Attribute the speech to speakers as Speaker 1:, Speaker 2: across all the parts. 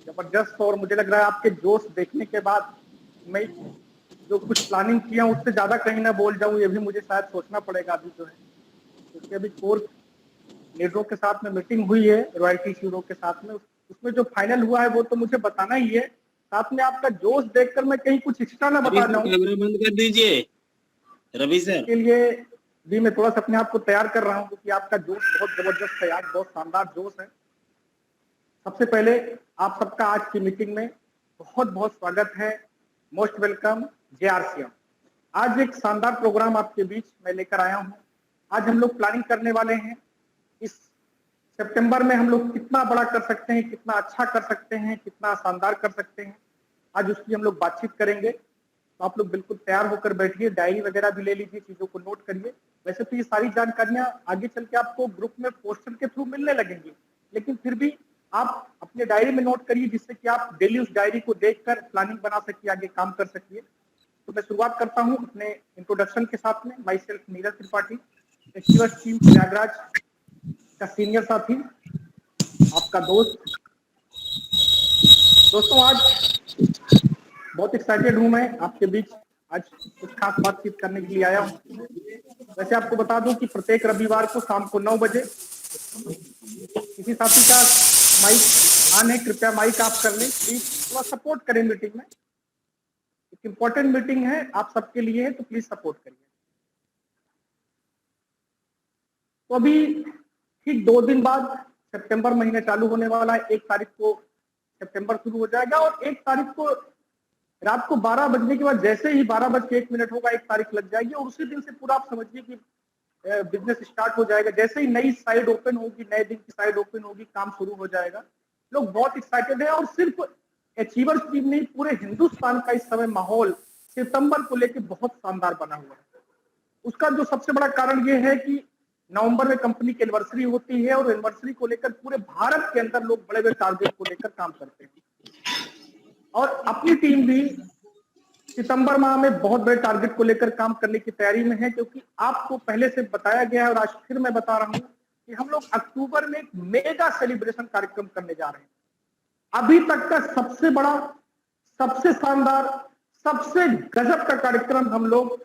Speaker 1: जबरदस्त। और मुझे लग रहा है आपके जोश देखने के बाद मैं जो कुछ प्लानिंग किया उससे ज्यादा कहीं ना बोल जाऊं, ये भी मुझे शायद सोचना पड़ेगा अभी जो है, क्योंकि अभी कोर लीडरों के साथ में मीटिंग हुई है, रॉयल्टी शीरों के साथ में, उसमें जो फाइनल हुआ है वो तो मुझे बताना ही है। साथ में आपका जोश देखकर मैं कहीं कुछ एक्स्ट्रा ना
Speaker 2: रवि
Speaker 1: बता
Speaker 2: सर
Speaker 1: जाऊं,
Speaker 2: कैमरा बंद कर दीजिए। रवि सर
Speaker 1: इसके लिए भी मैं थोड़ा सा अपने आप को तैयार कर रहा हूं, क्योंकि आपका जोश बहुत जबरदस्त है, आज बहुत शानदार जोश है। सबसे पहले आप सबका आज की मीटिंग में बहुत बहुत स्वागत है, मोस्ट वेलकम जेआरसीएम। आज एक शानदार प्रोग्राम आपके बीच मैं लेकर आया हूं। आज हम लोग प्लानिंग करने वाले हैं इस सितंबर में हम लोग कितना बड़ा कर सकते हैं, कितना अच्छा कर सकते हैं, कितना शानदार कर सकते हैं, आज उसकी हम लोग बातचीत करेंगे। तो आप लोग बिल्कुल तैयार होकर बैठिए, डायरी वगैरह भी ले लीजिए, चीजों को नोट करिए। वैसे तो ये सारी जानकारियां आगे चल के आपको ग्रुप में पोस्टर के थ्रू मिलने लगेंगी, लेकिन फिर भी आप अपने डायरी में नोट करिए, जिससे कि आप डेली उस डायरी को देखकर प्लानिंग बना सकिए, आगे काम कर सकिए। तो मैं शुरुआत करता हूं अपने इंट्रोडक्शन के साथ में। My self Neeraj Tripathi, achievers team Prayagraj का सीनियर साथी, आपका दोस्त। दोस्तों आज बहुत एक्साइटेड हूं मैं आपके बीच आज कुछ खास बातचीत करने के लिए आया हूं। वैसे आपको बता दूं कि प्रत्येक रविवार को शाम को 9 बजे किसी साथी का माइक ऑन है, कृपया माइक ऑफ कर लें प्लीज, थोड़ा सपोर्ट करें मीटिंग में। एक इंपॉर्टेंट मीटिंग है, आप सबके लिए है, तो प्लीज सपोर्ट करिए। तो अभी ठीक 2 दिन बाद सितंबर महीने चालू होने वाला है। 1 तारीख को सितंबर शुरू हो जाएगा और 1 तारीख को रात को 12 बजने के बाद जैसे ही 12:01 होगा 1 तारीख लग जाएगी, और उसी दिन से पूरा आप समझिए कि बिजनेस स्टार्ट हो जाएगा। जैसे ही नई साइड ओपन होगी, नए दिन की साइड ओपन होगी, काम शुरू हो जाएगा। लोग बहुत एक्साइटेड है, और सिर्फ अचीवर्स टीम नहीं, पूरे हिंदुस्तान का इस समय माहौल सितंबर को लेकर बहुत शानदार बना हुआ है। उसका जो सबसे बड़ा कारण ये है कि नवंबर में कंपनी की एनिवर्सरी होती है, और एनिवर्सरी को लेकर पूरे भारत के अंदर लोग बड़े बड़े टारगेट को लेकर काम करते हैं। और अपनी टीम भी सितंबर माह में बहुत बड़े टारगेट को लेकर काम करने की तैयारी में है, क्योंकि आपको पहले से बताया गया है और आज फिर मैं बता रहा हूं कि हम लोग अक्टूबर में एक मेगा सेलिब्रेशन कार्यक्रम करने जा रहे हैं। अभी तक का सबसे बड़ा, सबसे शानदार, सबसे गजब का कार्यक्रम हम लोग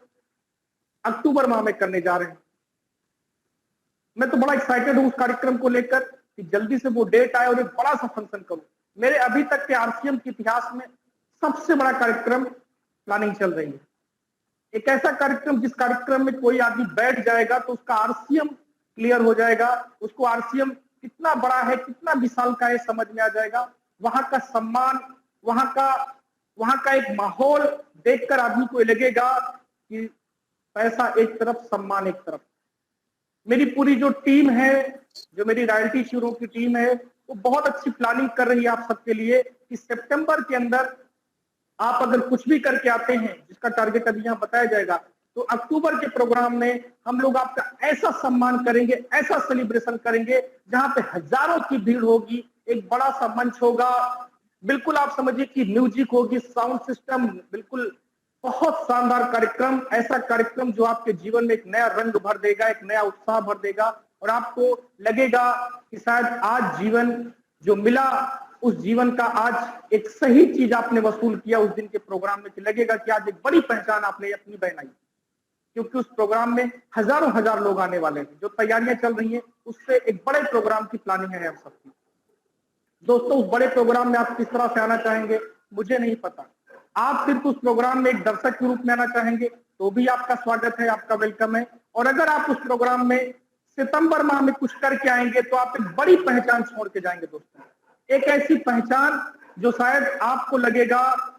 Speaker 1: अक्टूबर माह में करने जा रहे हैं। मैं तो बड़ा एक्साइटेड हूं उस कार्यक्रम को लेकर कि जल्दी से वो डेट आए और एक बड़ा सा फंक्शन करूं। मेरे अभी तक के आरसीएम के इतिहास में सबसे बड़ा कार्यक्रम प्लानिंग चल रही है। एक ऐसा कार्यक्रम जिस कार्यक्रम में कोई आदमी बैठ जाएगा तो उसका आरसीएम क्लियर हो जाएगा, उसको आरसीएम कितना बड़ा है, कितना विशाल का है, समझ में आ जाएगा। वहां का सम्मान, वहां का एक माहौल देखकर आदमी को लगेगा कि पैसा एक तरफ, सम्मान एक तरफ। मेरी पूरी जो टीम है, जो मेरी रॉयल्टी शीरों की टीम है, वो बहुत अच्छी प्लानिंग कर रही है आप सबके लिए कि सितंबर के अंदर आप अगर कुछ भी करके आते हैं, जिसका टारगेट अभी यहाँ बताया जाएगा, तो अक्टूबर के प्रोग्राम में हम लोग आपका ऐसा सम्मान करेंगे, ऐसा सेलिब्रेशन करेंगे, जहां पे हजारों की भीड़ होगी, एक बड़ा सा मंच होगा, बिल्कुल आप समझिए कि म्यूजिक होगी, साउंड सिस्टम, बिल्कुल बहुत शानदार कार्यक्रम। ऐसा कार्यक्रम जो आपके जीवन में एक नया रंग भर देगा, एक नया उत्साह भर देगा, और आपको लगेगा कि शायद आज जीवन जो मिला, उस जीवन का आज एक सही चीज आपने वसूल किया उस दिन के प्रोग्राम में, कि लगेगा कि आज एक बड़ी पहचान आपने अपनी बनाई। क्योंकि उस प्रोग्राम में हजारों हजार लोग आने वाले हैं, जो तैयारियां चल रही हैं उससे एक बड़े प्रोग्राम की प्लानिंग है हम सबकी। दोस्तों, उस बड़े प्रोग्राम में आप किस तरह से आना चाहेंगे मुझे नहीं पता। आप सिर्फ उस प्रोग्राम में एक दर्शक के रूप में आना चाहेंगे तो भी आपका स्वागत है, आपका वेलकम है। और अगर आप उस प्रोग्राम में सितंबर माह में कुछ करके आएंगे तो आप एक बड़ी पहचान छोड़ के जाएंगे दोस्तों। एक ऐसी पहचान जो शायद आपको लगेगा,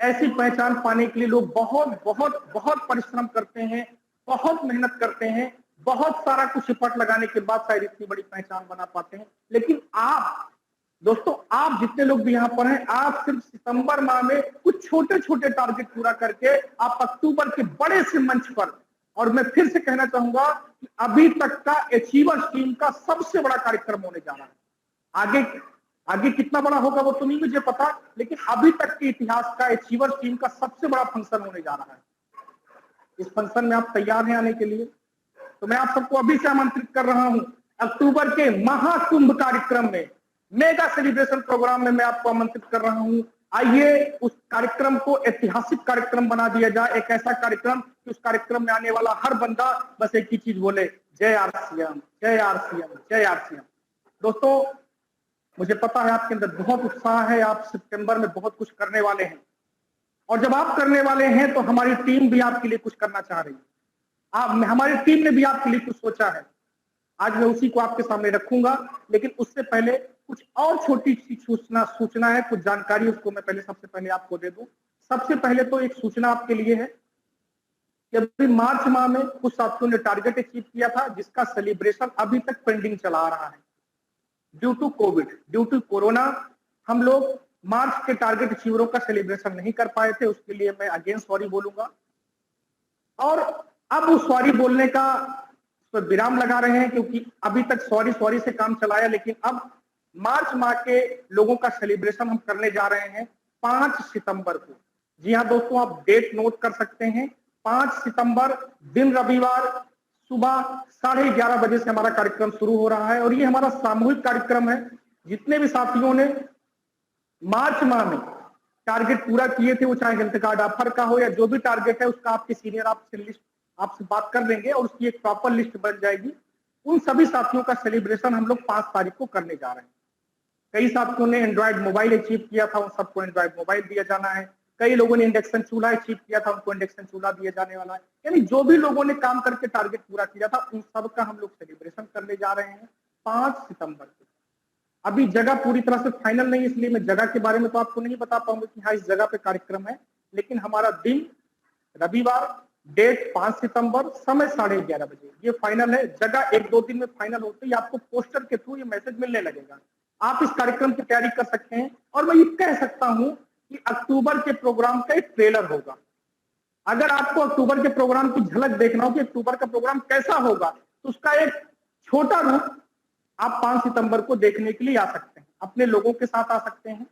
Speaker 1: ऐसी पहचान पाने के लिए लोग बहुत बहुत बहुत परिश्रम करते हैं, बहुत मेहनत करते हैं, बहुत सारा कुछ एफर्ट लगाने के बाद शायद इतनी बड़ी पहचान बना पाते हैं। लेकिन आप दोस्तों, आप जितने लोग भी यहाँ पर हैं, आप सिर्फ सितंबर माह में कुछ छोटे छोटे टारगेट पूरा करके आप अक्टूबर के बड़े से मंच पर, और मैं फिर से कहना चाहूंगा कि अभी तक का अचीवर्स टीम का सबसे बड़ा कार्यक्रम होने जा रहा है। आगे आगे कितना बड़ा होगा वो तो नहीं मुझे पता, लेकिन अभी तक के इतिहास का अचीवर्स टीम का सबसे बड़ा फंक्शन होने जा रहा है। इस फंक्शन में आप तैयार हैं आने के लिए? तो मैं आप सबको अभी से आमंत्रित कर रहा हूं अक्टूबर के महाकुंभ कार्यक्रम में। मेगा सेलिब्रेशन प्रोग्राम में मैं आपको आमंत्रित कर रहा हूं। आइए उस कार्यक्रम को ऐतिहासिक कार्यक्रम बना दिया जाए, एक ऐसा कार्यक्रम कि उस कार्यक्रम में आने वाला हर बंदा बस एक ही चीज बोले, जय आरसीएम, जय आरसीएम, जय आरसीएम। दोस्तों, मुझे पता है आपके अंदर बहुत उत्साह है, आप सितंबर में बहुत कुछ करने वाले हैं, और जब आप करने वाले हैं तो हमारी टीम भी आपके लिए कुछ करना चाह रही है। हमारी टीम ने भी आपके लिए कुछ सोचा है। आज मैं उसी को आपके सामने रखूंगा, लेकिन उससे पहले कुछ और छोटी सी सूचना है, कुछ जानकारी, उसको मैं पहले सबसे पहले आपको दे दूं। सबसे पहले तो एक सूचना आपके लिए है कि अभी मार्च माह में कुछ साथियों ने टारगेट अचीव किया था, जिसका सेलिब्रेशन अभी तक पेंडिंग चला आ रहा है। Due to Covid, due to corona, हम लोग मार्च के टारगेट अचीवरों का सेलिब्रेशन नहीं कर पाए थे। उसके लिए मैं अगेन सॉरी बोलूंगा, और अब उस सॉरी बोलने का पर विराम लगा रहे हैं, क्योंकि अभी तक सॉरी सॉरी से काम चलाया, लेकिन अब मार्च माह के लोगों का सेलिब्रेशन हम करने जा रहे हैं 5 सितंबर को। जी हाँ दोस्तों, आप डेट नोट कर सकते हैं। 5 सितंबर दिन रविवार सुबह 11:30 बजे से हमारा कार्यक्रम शुरू हो रहा है, और ये हमारा सामूहिक कार्यक्रम है। जितने भी साथियों ने मार्च माह में टारगेट पूरा किए थे, वो चाहे हेल्थ कार्ड ऑफर का हो या जो भी टारगेट है, उसका आपके सीनियर आपसे लिस्ट आपसे बात कर लेंगे और उसकी एक प्रॉपर लिस्ट बन जाएगी। उन सभी साथियों का सेलिब्रेशन हम लोग 5 तारीख को करने जा रहे हैं। कई साथियों ने एंड्रॉइड मोबाइल अचीव किया था, उन सबको एंड्रॉइड मोबाइल दिया जाना है। कई लोगों ने इंडक्शन चूल्हा अचीव किया था, उनको इंडक्शन चूल्हा दिया जाने वाला है। यानी जो भी लोगों ने काम करके टारगेट पूरा किया था, उन सबका हम लोग सेलिब्रेशन करने जा रहे हैं 5 सितंबर को। अभी जगह पूरी तरह से फाइनल नहीं, इसलिए मैं जगह के बारे में तो आपको नहीं बता पाऊंगा कि हाँ इस जगह पे कार्यक्रम है, लेकिन हमारा दिन रविवार, डेट 5 सितंबर, समय 11:30 बजे, ये फाइनल है। जगह 1-2 दिन में फाइनल होते ही आपको पोस्टर के थ्रू ये मैसेज मिलने लगेगा। आप इस कार्यक्रम की तैयारी कर सकते हैं, और मैं ये कह सकता हूं कि अक्टूबर के प्रोग्राम का एक ट्रेलर होगा। अगर आपको अक्टूबर के प्रोग्राम की झलक देखना हो कि अक्टूबर का प्रोग्राम कैसा होगा, तो उसका एक छोटा रूप आप 5 सितंबर को देखने के लिए आ सकते हैं, अपने लोगों के साथ आ सकते हैं।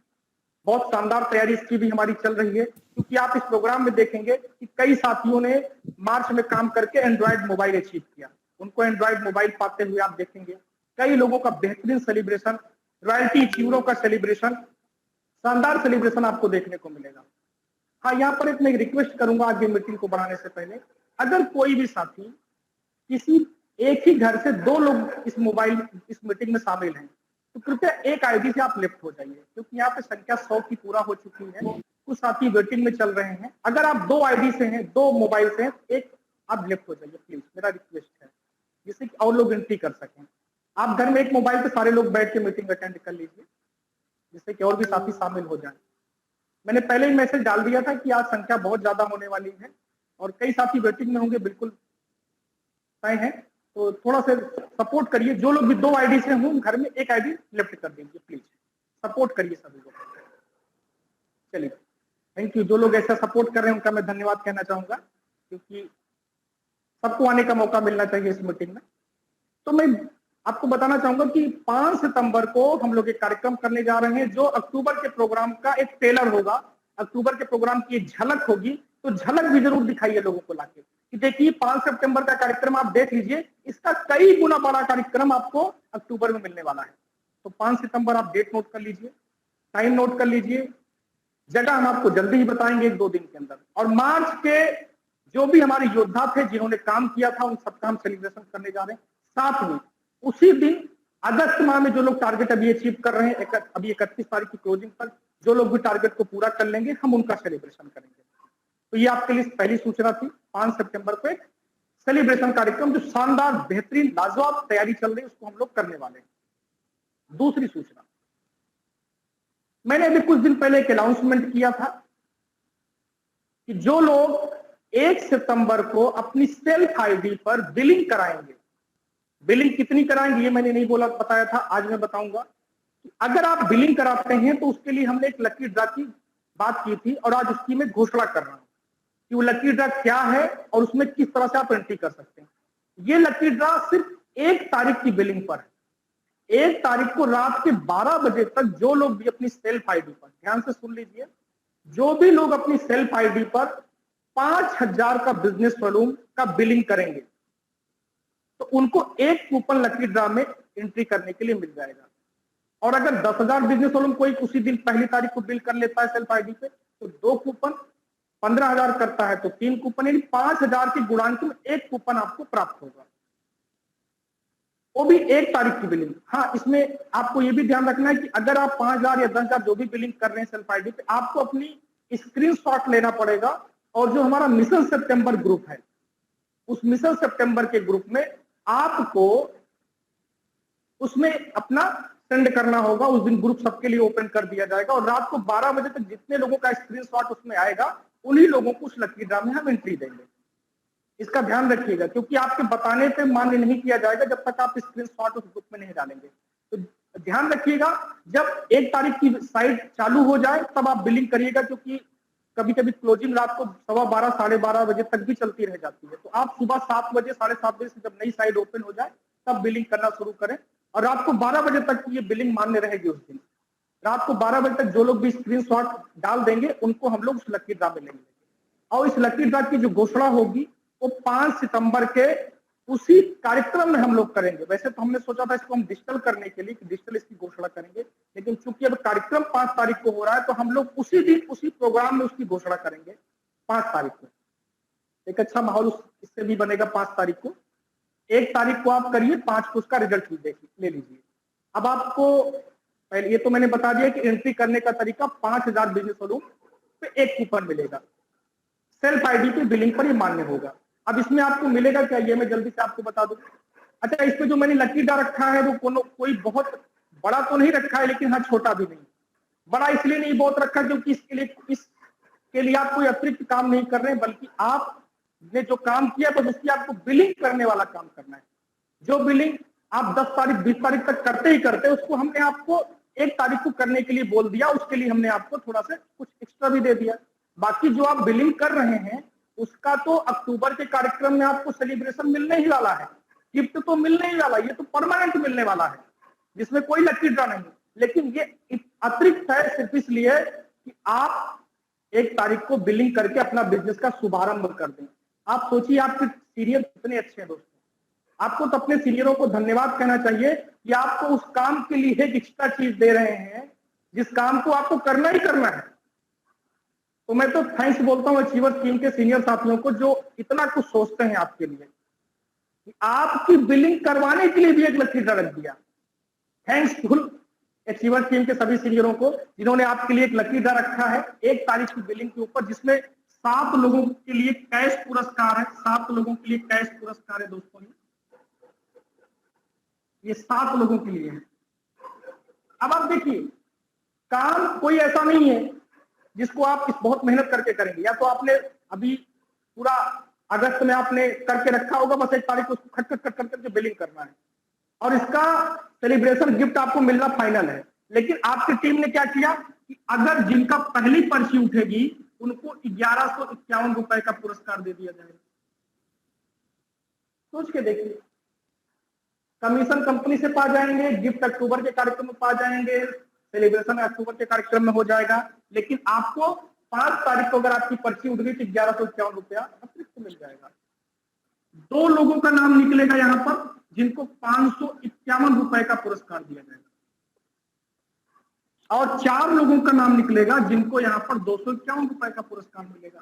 Speaker 1: बहुत शानदार तैयारी इसकी भी हमारी चल रही है, क्योंकि आप इस प्रोग्राम में देखेंगे कि कई साथियों ने मार्च में काम करके एंड्रॉइड मोबाइल अचीव किया, उनको एंड्रॉइड मोबाइल पाते हुए आप देखेंगे। कई लोगों का बेहतरीन सेलिब्रेशन, रॉयल्टी अचीवरों का सेलिब्रेशन, शानदार सेलिब्रेशन आपको देखने को मिलेगा। हाँ, यहाँ पर मैं रिक्वेस्ट करूंगा आगे मीटिंग को बढ़ाने से पहले, अगर कोई भी साथी किसी एक ही घर से 2 लोग इस मीटिंग में शामिल हैं, तो कृपया एक आईडी से आप लेफ्ट हो जाइए, क्योंकि यहाँ पे संख्या 100 की पूरा हो चुकी है। कुछ साथी वेटिंग में चल रहे हैं। अगर आप 2 आईडी से हैं, 2 मोबाइल से हैं, एक आप लेफ्ट हो जाइए प्लीज, मेरा रिक्वेस्ट है, जिससे कि और लोग एंट्री कर सकें। आप घर में एक मोबाइल पे सारे लोग बैठ के मीटिंग अटेंड कर लीजिए, जिससे कि और भी साथी शामिल हो जाए। मैंने पहले ही मैसेज डाल दिया था कि आज संख्या बहुत ज्यादा होने वाली है और कई साथी वेटिंग में होंगे, बिल्कुल तय है, तो थोड़ा सा सपोर्ट करिए। जो लोग भी 2 आईडी से हों, घर में एक आईडी लेफ्ट कर दीजिए प्लीज, सपोर्ट करिए सभी लोग। चलिए, थैंक यू। जो लोग ऐसा सपोर्ट कर रहे हैं उनका मैं धन्यवाद कहना चाहूंगा, क्योंकि सबको आने का मौका मिलना चाहिए इस मीटिंग में। तो मैं आपको बताना चाहूंगा कि 5 सितंबर को हम लोग एक कार्यक्रम करने जा रहे हैं, जो अक्टूबर के प्रोग्राम का एक ट्रेलर होगा। अक्टूबर के प्रोग्राम की एक झलक होगी, तो झलक भी जरूर दिखाइए लोगों को लाके कि देखिए 5 सितंबर का कार्यक्रम आप देख लीजिए, इसका कई गुना बड़ा कार्यक्रम आपको अक्टूबर में मिलने वाला है। तो 5 सितंबर आप डेट नोट कर लीजिए, टाइम नोट कर लीजिए, जगह हम आपको जल्दी ही बताएंगे 1-2 दिन के अंदर। और मार्च के जो भी हमारे योद्धा थे जिन्होंने काम किया था, उन सबका हम सेलिब्रेशन करने जा रहे हैं। साथ में उसी दिन अगस्त माह में जो लोग टारगेट अभी अचीव कर रहे हैं, अभी 31 तारीख की क्लोजिंग पर जो लोग भी टारगेट को पूरा कर लेंगे, हम उनका सेलिब्रेशन करेंगे। तो ये आपके लिए पहली सूचना थी। 5 सितंबर को एक सेलिब्रेशन कार्यक्रम जो शानदार, बेहतरीन, लाजवाब तैयारी चल रही है, उसको हम लोग करने वाले हैं। दूसरी सूचना, मैंने अभी कुछ दिन पहले एक अनाउंसमेंट किया था कि जो लोग 1 सितंबर को अपनी सेल्फ आईडी पर बिलिंग कराएंगे, बिलिंग कितनी कराएंगे ये मैंने नहीं बोला, बताया था, आज मैं बताऊंगा। अगर आप बिलिंग कराते हैं तो उसके लिए हमने एक लकी ड्रा की बात की थी, और आज उसकी मैं घोषणा कर रहा हूं कि वो लकी ड्रा क्या है और उसमें किस तरह से आप एंट्री कर सकते हैं। ये लकी ड्रा सिर्फ 1 तारीख की बिलिंग पर है। 1 तारीख को रात के 12 बजे तक जो लोग भी अपनी सेल्फ आईडी पर, ध्यान से सुन लीजिए, जो भी लोग अपनी सेल्फ आईडी पर 5000 का बिजनेस वॉल्यूम का बिलिंग करेंगे, तो उनको एक कूपन लकी ड्रा में एंट्री करने के लिए मिल जाएगा। और अगर 10,000 बिजनेस वालों कोई उसी दिन पहली तारीख को बिल कर लेता है सेल्फ आईडी पे, तो 2 कूपन, 15,000 करता है तो 3 कूपन, यानी 5,000 की गुणांक में 1 कूपन आपको प्राप्त होगा, वो भी 1 तारीख की बिलिंग। हाँ, इसमें आपको ये भी ध्यान रखना है कि अगर आप 5,000 या 10,000 जो भी बिलिंग कर रहे हैं सेल्फ आईडी पे, आपको अपनी स्क्रीनशॉट लेना पड़ेगा और जो हमारा मिशन सितंबर ग्रुप है, उस मिशन सितंबर के ग्रुप में आपको उसमें अपना सेंड करना होगा। उस दिन ग्रुप सबके लिए ओपन कर दिया जाएगा और रात को 12 बजे तक जितने लोगों का स्क्रीनशॉट उसमें आएगा, उन्हीं लोगों को उस लकी ड्रा में हम एंट्री देंगे। इसका ध्यान रखिएगा, क्योंकि आपके बताने पे मान्य नहीं किया जाएगा जब तक आप स्क्रीनशॉट उस ग्रुप में नहीं डालेंगे। तो ध्यान रखिएगा, जब 1 तारीख की साइट चालू हो जाए तब आप बिलिंग करिएगा, क्योंकि कभी कभी क्लोजिंग रात को 12:15 12:30 बजे तक भी चलती रह जाती है। तो आप सुबह 7 बजे 7:30 बजे से जब नई साइट ओपन हो जाए तब बिलिंग करना शुरू करें और रात को 12 बजे तक ये बिलिंग मान्य रहेगी। उस दिन रात को 12 बजे तक जो लोग भी स्क्रीनशॉट डाल देंगे उनको हम लोग उस लकी ड्रा में लेंगे और इस लकी ड्रा की जो घोषणा होगी वो 5 सितंबर के उसी कार्यक्रम में हम लोग करेंगे। वैसे तो हमने सोचा था इसको हम डिजिटल करने के लिए कि डिजिटल इसकी घोषणा करेंगे, लेकिन चूंकि अब कार्यक्रम 5 तारीख को हो रहा है तो हम लोग उसी दिन उसी प्रोग्राम में उसकी घोषणा करेंगे 5 तारीख को। एक अच्छा माहौल इससे भी बनेगा 5 तारीख को। 1 तारीख को आप करिए, 5 को उसका रिजल्ट ले लीजिए। अब आपको पहले ये तो मैंने बता दिया कि एंट्री करने का तरीका 5,000 बिजनेस वालों पे 1 कूपन मिलेगा, सेल्फ आईडी पे बिलिंग पर ये मान्य होगा। अब इसमें आपको मिलेगा क्या, ये मैं जल्दी से आपको बता दूं। अच्छा, इस पे जो मैंने लकी ड्रा रखा है वो कोई बहुत बड़ा तो नहीं रखा है, लेकिन हाँ छोटा भी नहीं। बड़ा इसलिए नहीं बहुत रखा क्योंकि इसके लिए आप कोई अतिरिक्त काम नहीं कर रहे हैं, बल्कि आपने जो काम किया तो उसकी आपको बिलिंग करने वाला काम करना है। जो बिलिंग आप 10 तारीख 20 तारीख तक करते ही करते, उसको हमने आपको 1 तारीख को करने के लिए बोल दिया। उसके लिए हमने आपको थोड़ा सा कुछ एक्स्ट्रा भी दे दिया। बाकी जो आप बिलिंग कर रहे हैं उसका तो अक्टूबर के कार्यक्रम में आपको सेलिब्रेशन मिलने ही वाला है, गिफ्ट तो मिलने ही वाला है, ये तो परमानेंट मिलने वाला है जिसमें कोई लकी ड्रा नहीं। लेकिन ये अतिरिक्त है सिर्फ इसलिए कि आप 1 तारीख को बिलिंग करके अपना बिजनेस का शुभारंभ कर दें। आप सोचिए आपके सीनियर कितने अच्छे हैं दोस्तों, आपको तो अपने सीनियरों को धन्यवाद कहना चाहिए कि आपको उस काम के लिए एक एक्स्ट्रा चीज दे रहे हैं जिस काम को आपको करना ही करना है। तो मैं तो थैंक्स बोलता हूं अचीवर टीम के सीनियर साथियों को जो इतना कुछ सोचते हैं आपके लिए, कि आपकी बिलिंग करवाने के लिए भी एक लकी ड्रा रख दिया। थैंक्सफुल अचीवर टीम के सभी सीनियरों को जिन्होंने आपके लिए एक लकी ड्रा रखा है 1 तारीख की बिलिंग के ऊपर, जिसमें 7 लोगों के लिए कैश पुरस्कार है। 7 लोगों के लिए कैश पुरस्कार है दोस्तों, ये 7 लोगों के लिए है। अब आप देखिए, काम कोई ऐसा नहीं है जिसको आप बहुत मेहनत करके करेंगे। या तो आपने अभी पूरा अगस्त में आपने करके रखा होगा, बस 1 तारीख को उसको खट खट खट करके बिलिंग करना है और इसका सेलिब्रेशन गिफ्ट आपको मिलना फाइनल है। लेकिन आपकी टीम ने क्या किया कि अगर जिनका पहली पर्ची उठेगी उनको 1151 रुपए का पुरस्कार दे दिया जाएगा। सोच के देखिए, कमीशन कंपनी से पा जाएंगे, गिफ्ट अक्टूबर के कार्यक्रम में पा जाएंगे, सेलिब्रेशन अक्टूबर के कार्यक्रम में हो जाएगा, लेकिन आपको 5 तारीख को अगर आपकी पर्ची उठ गई तो 1151 रुपया अतिरिक्त मिल जाएगा। 2 लोगों का नाम निकलेगा यहाँ पर जिनको 551 रुपए का पुरस्कार दिया जाएगा और 4 लोगों का नाम निकलेगा जिनको यहाँ पर 251 रुपए का पुरस्कार मिलेगा।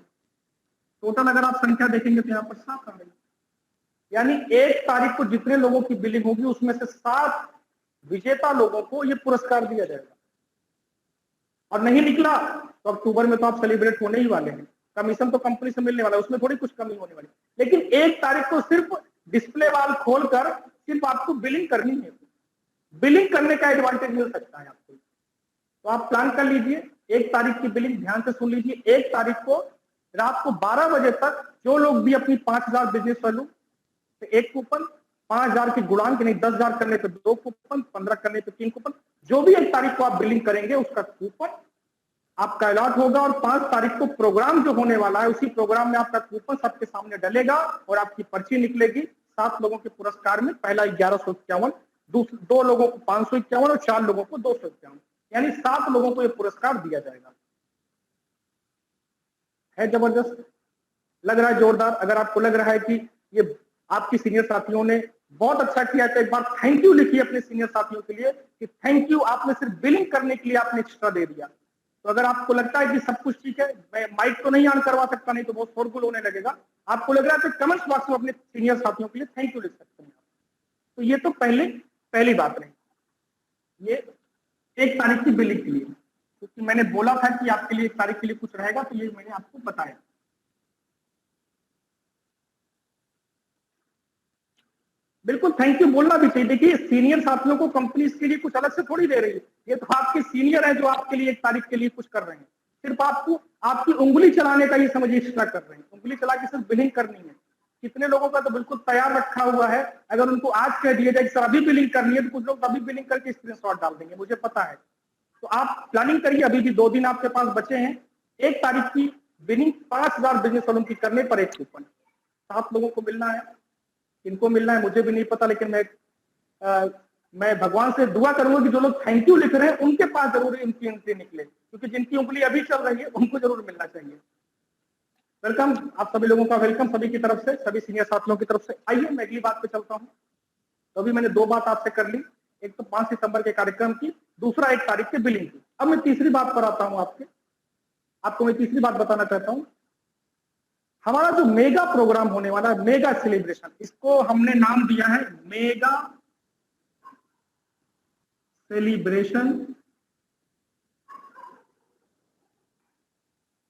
Speaker 1: टोटल अगर आप संख्या देखेंगे तो यहाँ पर 7 आ रही है, यानी 1 तारीख को जितने लोगों की बिलिंग होगी उसमें से 7 विजेता लोगों को ये पुरस्कार दिया जाएगा। और नहीं निकला तो अक्टूबर में तो आप सेलिब्रेट होने ही वाले हैं, कमीशन तो कंपनी से मिलने वाला है, उसमें थोड़ी कुछ कमी होने वाली। लेकिन 1 तारीख को सिर्फ डिस्प्ले वाल खोलकर सिर्फ आपको बिलिंग करनी है, बिलिंग करने का एडवांटेज मिल सकता है आपको। तो आप प्लान कर लीजिए, 1 तारीख की बिलिंग ध्यान से सुन लीजिए। 1 तारीख को रात को 12 बजे तक जो लोग भी अपनी 5,000 बिजनेस वैल्यू तो 1 कूपन, 5,000 की गुणांक नहीं, 10,000 करने पे 2 कूपन, 15 करने पे 3 कूपन, जो भी 1 तारीख को आप बिलिंग करेंगे उसका कूपन आपका अलॉट होगा। और 5 तारीख को प्रोग्राम जो होने वाला है उसी प्रोग्राम में आपका कूपन सबके सामने डलेगा और आपकी पर्ची निकलेगी। 7 लोगों के पुरस्कार में पहला 1151, 2 लोगों को 551 और 4 लोगों को 251, यानी 7 लोगों को यह पुरस्कार दिया जाएगा। है जबरदस्त, लग रहा है जोरदार। अगर आपको लग रहा है कि ये आपकी सीनियर साथियों ने बहुत अच्छा किया। तो एक बार थैंक यू लिखिए अपने सीनियर साथियों के लिए कि थैंक यू, आपने सिर्फ बिलिंग करने के लिए आपने एक्स्ट्रा दे दिया। तो अगर आपको लगता है कि सब कुछ ठीक है, मैं माइक तो नहीं ऑन करवा सकता, नहीं तो बहुत शोरगुल होने लगेगा, आपको लग रहा है तो कमेंट्स बॉक्स में अपने सीनियर साथियों के लिए थैंक यू लिख सकते हैं। तो ये तो पहली बात रही, ये 1 तारीख की बिलिंग के लिए, क्योंकि मैंने बोला था कि आपके लिए 1 तारीख के लिए कुछ रहेगा, तो ये मैंने आपको बताया। बिल्कुल थैंक यू बोलना भी चाहिए। देखिए सीनियर साथियों को कंपनी इसके लिए कुछ अलग से थोड़ी दे रही है, ये तो आपके सीनियर है जो आपके लिए 1 तारीख के लिए कुछ कर रहे हैं। सिर्फ आपको आपकी उंगली चलाने का ये समझिए एक्स्ट्रा कर रहे हैं, उंगली चला के सिर्फ बिलिंग करनी है। कितने लोगों का तो बिल्कुल तैयार रखा हुआ है, अगर उनको आज कह दिया जाए कि सर अभी बिलिंग करनी है, तो कुछ लोग अभी बिलिंग करके स्क्रीनशॉट डाल देंगे, मुझे पता है। तो आप प्लानिंग करिए, अभी भी 2 दिन आपके पास बचे हैं। 1 तारीख की बिलिंग 5000 बिजनेस वालों की करने पर एक कूपन 7 लोगों को मिलना है। किनको मिलना है मुझे भी नहीं पता, लेकिन मैं भगवान से दुआ करूंगा कि जो लोग थैंक यू लिख रहे हैं उनके पास जरूर इनकी एंट्री निकले, क्योंकि जिनकी उंगली अभी चल रही है उनको जरूर मिलना चाहिए। वेलकम आप सभी लोगों का, वेलकम सभी की तरफ से, सभी सीनियर साथियों की तरफ से। आइए मैं अगली बात पे चलता हूँ। तो अभी मैंने 2 बात आपसे कर ली, एक तो 5 सितंबर के कार्यक्रम की, दूसरा 1 तारीख के बिलिंग की। अब मैं तीसरी बात पर आता हूँ। आपको मैं तीसरी बात बताना चाहता हूँ। हमारा जो मेगा प्रोग्राम होने वाला है, मेगा सेलिब्रेशन, इसको हमने नाम दिया है मेगा सेलिब्रेशन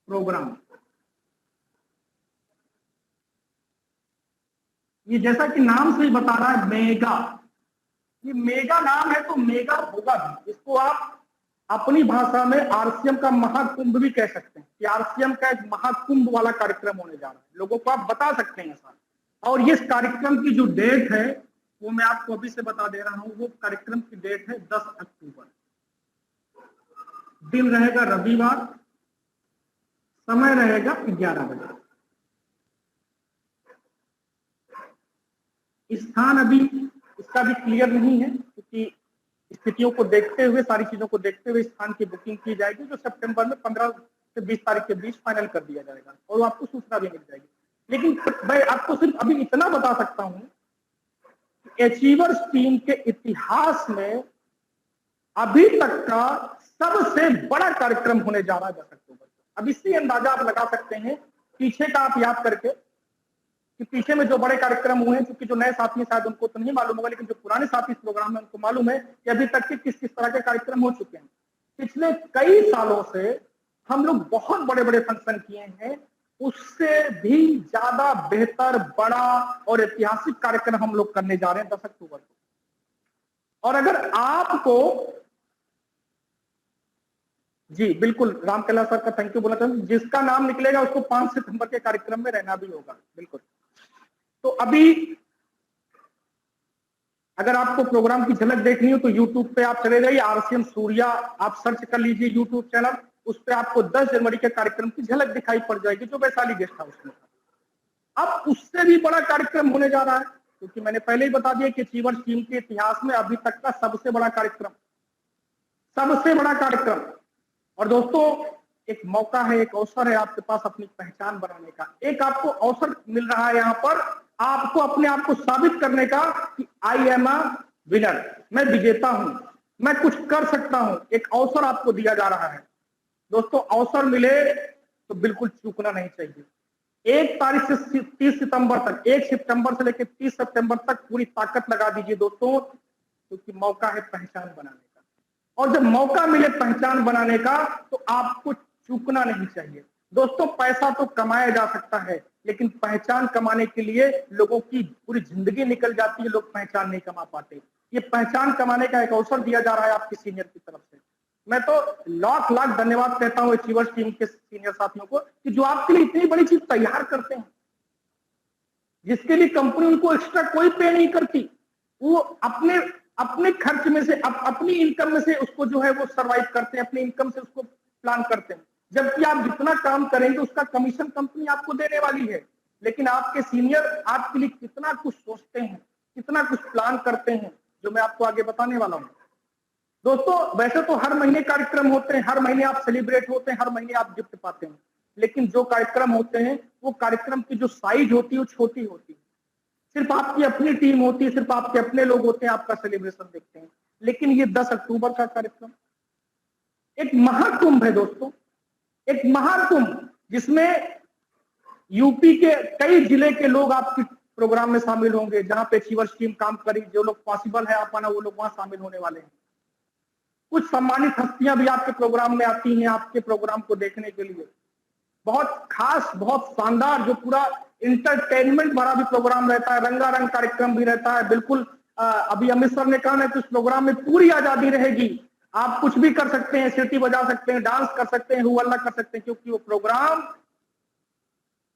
Speaker 1: प्रोग्राम। ये जैसा कि नाम से ही बता रहा है मेगा, ये मेगा नाम है तो मेगा होगा भी। इसको आप अपनी भाषा में आरसीएम का महाकुंभ भी कह सकते हैं कि आरसीएम का एक महाकुंभ वाला कार्यक्रम होने जा रहा है, लोगों को आप बता सकते हैं ऐसा। और ये कार्यक्रम की जो डेट है वो मैं आपको अभी से बता दे रहा हूं। वो कार्यक्रम की डेट है 10 अक्टूबर, दिन रहेगा रविवार, समय रहेगा 11 बजे। स्थान अभी इसका भी क्लियर नहीं है, क्योंकि स्थितियों को देखते हुए, सारी चीजों को देखते हुए स्थान की बुकिंग की जाएगी, जो सितंबर में 15 से 20 तारीख के बीच फाइनल कर दिया जाएगा और आपको सूचना भी मिल जाएगी। लेकिन मैं आपको सिर्फ अभी इतना बता सकता हूं कि अचीवर्स टीम के इतिहास में अभी तक का सबसे बड़ा कार्यक्रम होने जा रहा है 10 अक्टूबर को। अब इससे अंदाजा आप लगा सकते हैं पीछे का, आप याद करके कि पीछे में जो बड़े कार्यक्रम हुए हैं, क्योंकि जो नए साथी शायद उनको तो नहीं मालूम होगा, लेकिन जो पुराने साथी इस प्रोग्राम में उनको मालूम है कि अभी तक के किस किस तरह के कार्यक्रम हो चुके हैं। पिछले कई सालों से हम लोग बहुत बड़े बड़े फंक्शन किए हैं, उससे भी ज्यादा बेहतर, बड़ा और ऐतिहासिक कार्यक्रम हम लोग करने जा रहे हैं 10 अक्टूबर को। और अगर आपको, जी बिल्कुल राम कैलाश सर का थैंक यू बोलना चाहूंगा, जिसका नाम निकलेगा उसको 5 सितंबर के कार्यक्रम में रहना भी होगा, बिल्कुल। तो अभी अगर आपको प्रोग्राम की झलक देखनी हो तो YouTube पे आप चले जाइए, आरसीएम सूर्या आप सर्च कर लीजिए YouTube चैनल, उस पे आपको 10 जनवरी के कार्यक्रम की झलक दिखाई पड़ जाएगी, जो वैशाली गेस्ट हाउस में था। अब उससे भी बड़ा कार्यक्रम होने जा रहा है, क्योंकि मैंने पहले ही बता दिया कि अचीवर्स टीम के इतिहास में अभी तक का सबसे बड़ा कार्यक्रम, सबसे बड़ा कार्यक्रम। और दोस्तों एक मौका है, एक अवसर है आपके पास अपनी पहचान बनाने का, एक आपको अवसर मिल रहा है यहाँ पर आपको अपने आप को साबित करने का कि आई एम अ विनर, मैं विजेता हूं, मैं कुछ कर सकता हूं। एक अवसर आपको दिया जा रहा है। दोस्तों अवसर मिले तो बिल्कुल चूकना नहीं चाहिए। 1 तारीख से 30 सितंबर तक, 1 सितंबर से लेकर 30 सितंबर तक पूरी ताकत लगा दीजिए दोस्तों, क्योंकि मौका है पहचान बनाने का। और जब मौका मिले पहचान बनाने का तो आपको चूकना नहीं चाहिए। दोस्तों पैसा तो कमाया जा सकता है, लेकिन पहचान कमाने के लिए लोगों की पूरी जिंदगी निकल जाती है, लोग पहचान नहीं कमा पाते। ये पहचान कमाने का एक अवसर दिया जा रहा है आपके सीनियर की तरफ से। मैं तो लाख लाख धन्यवाद कहता हूँ अचीवर्स टीम के सीनियर साथियों को कि जो आपके लिए इतनी बड़ी चीज तैयार करते हैं, जिसके लिए कंपनी उनको एक्स्ट्रा कोई पे नहीं करती, वो अपने खर्च में से, अपनी इनकम में से उसको जो है वो सरवाइव करते हैं, अपनी इनकम से उसको प्लान करते हैं। जबकि आप जितना काम करेंगे उसका कमीशन कंपनी आपको देने वाली है, लेकिन आपके सीनियर आपके लिए कितना कुछ सोचते हैं, कितना कुछ प्लान करते हैं, जो मैं आपको आगे बताने वाला हूँ। दोस्तों वैसे तो हर महीने कार्यक्रम होते हैं, हर महीने आप सेलिब्रेट होते हैं, हर महीने आप गिफ्ट पाते हैं, लेकिन जो कार्यक्रम होते हैं वो कार्यक्रम की जो साइज होती है वो छोटी होती है। सिर्फ आपकी अपनी टीम होती है, सिर्फ आपके अपने लोग होते हैं, आपका सेलिब्रेशन देखते हैं। लेकिन ये 10 अक्टूबर का कार्यक्रम एक महाकुंभ है दोस्तों, एक महाकुंभ, जिसमें यूपी के कई जिले के लोग आपके प्रोग्राम में शामिल होंगे। जहां पे अचीवर्स टीम काम करी, जो लोग पॉसिबल है आ पाना, वो लोग वहां शामिल होने वाले हैं। कुछ सम्मानित हस्तियां भी आपके प्रोग्राम में आती हैं आपके प्रोग्राम को देखने के लिए। बहुत खास, बहुत शानदार, जो पूरा इंटरटेनमेंट भरा भी प्रोग्राम रहता है, रंगारंग कार्यक्रम भी रहता है। बिल्कुल अभी अमित सर ने कहा ना कि उस प्रोग्राम में पूरी आजादी रहेगी, आप कुछ भी कर सकते हैं, सीटी बजा सकते हैं, डांस कर सकते हैं, हुआ कर सकते हैं, क्योंकि वो प्रोग्राम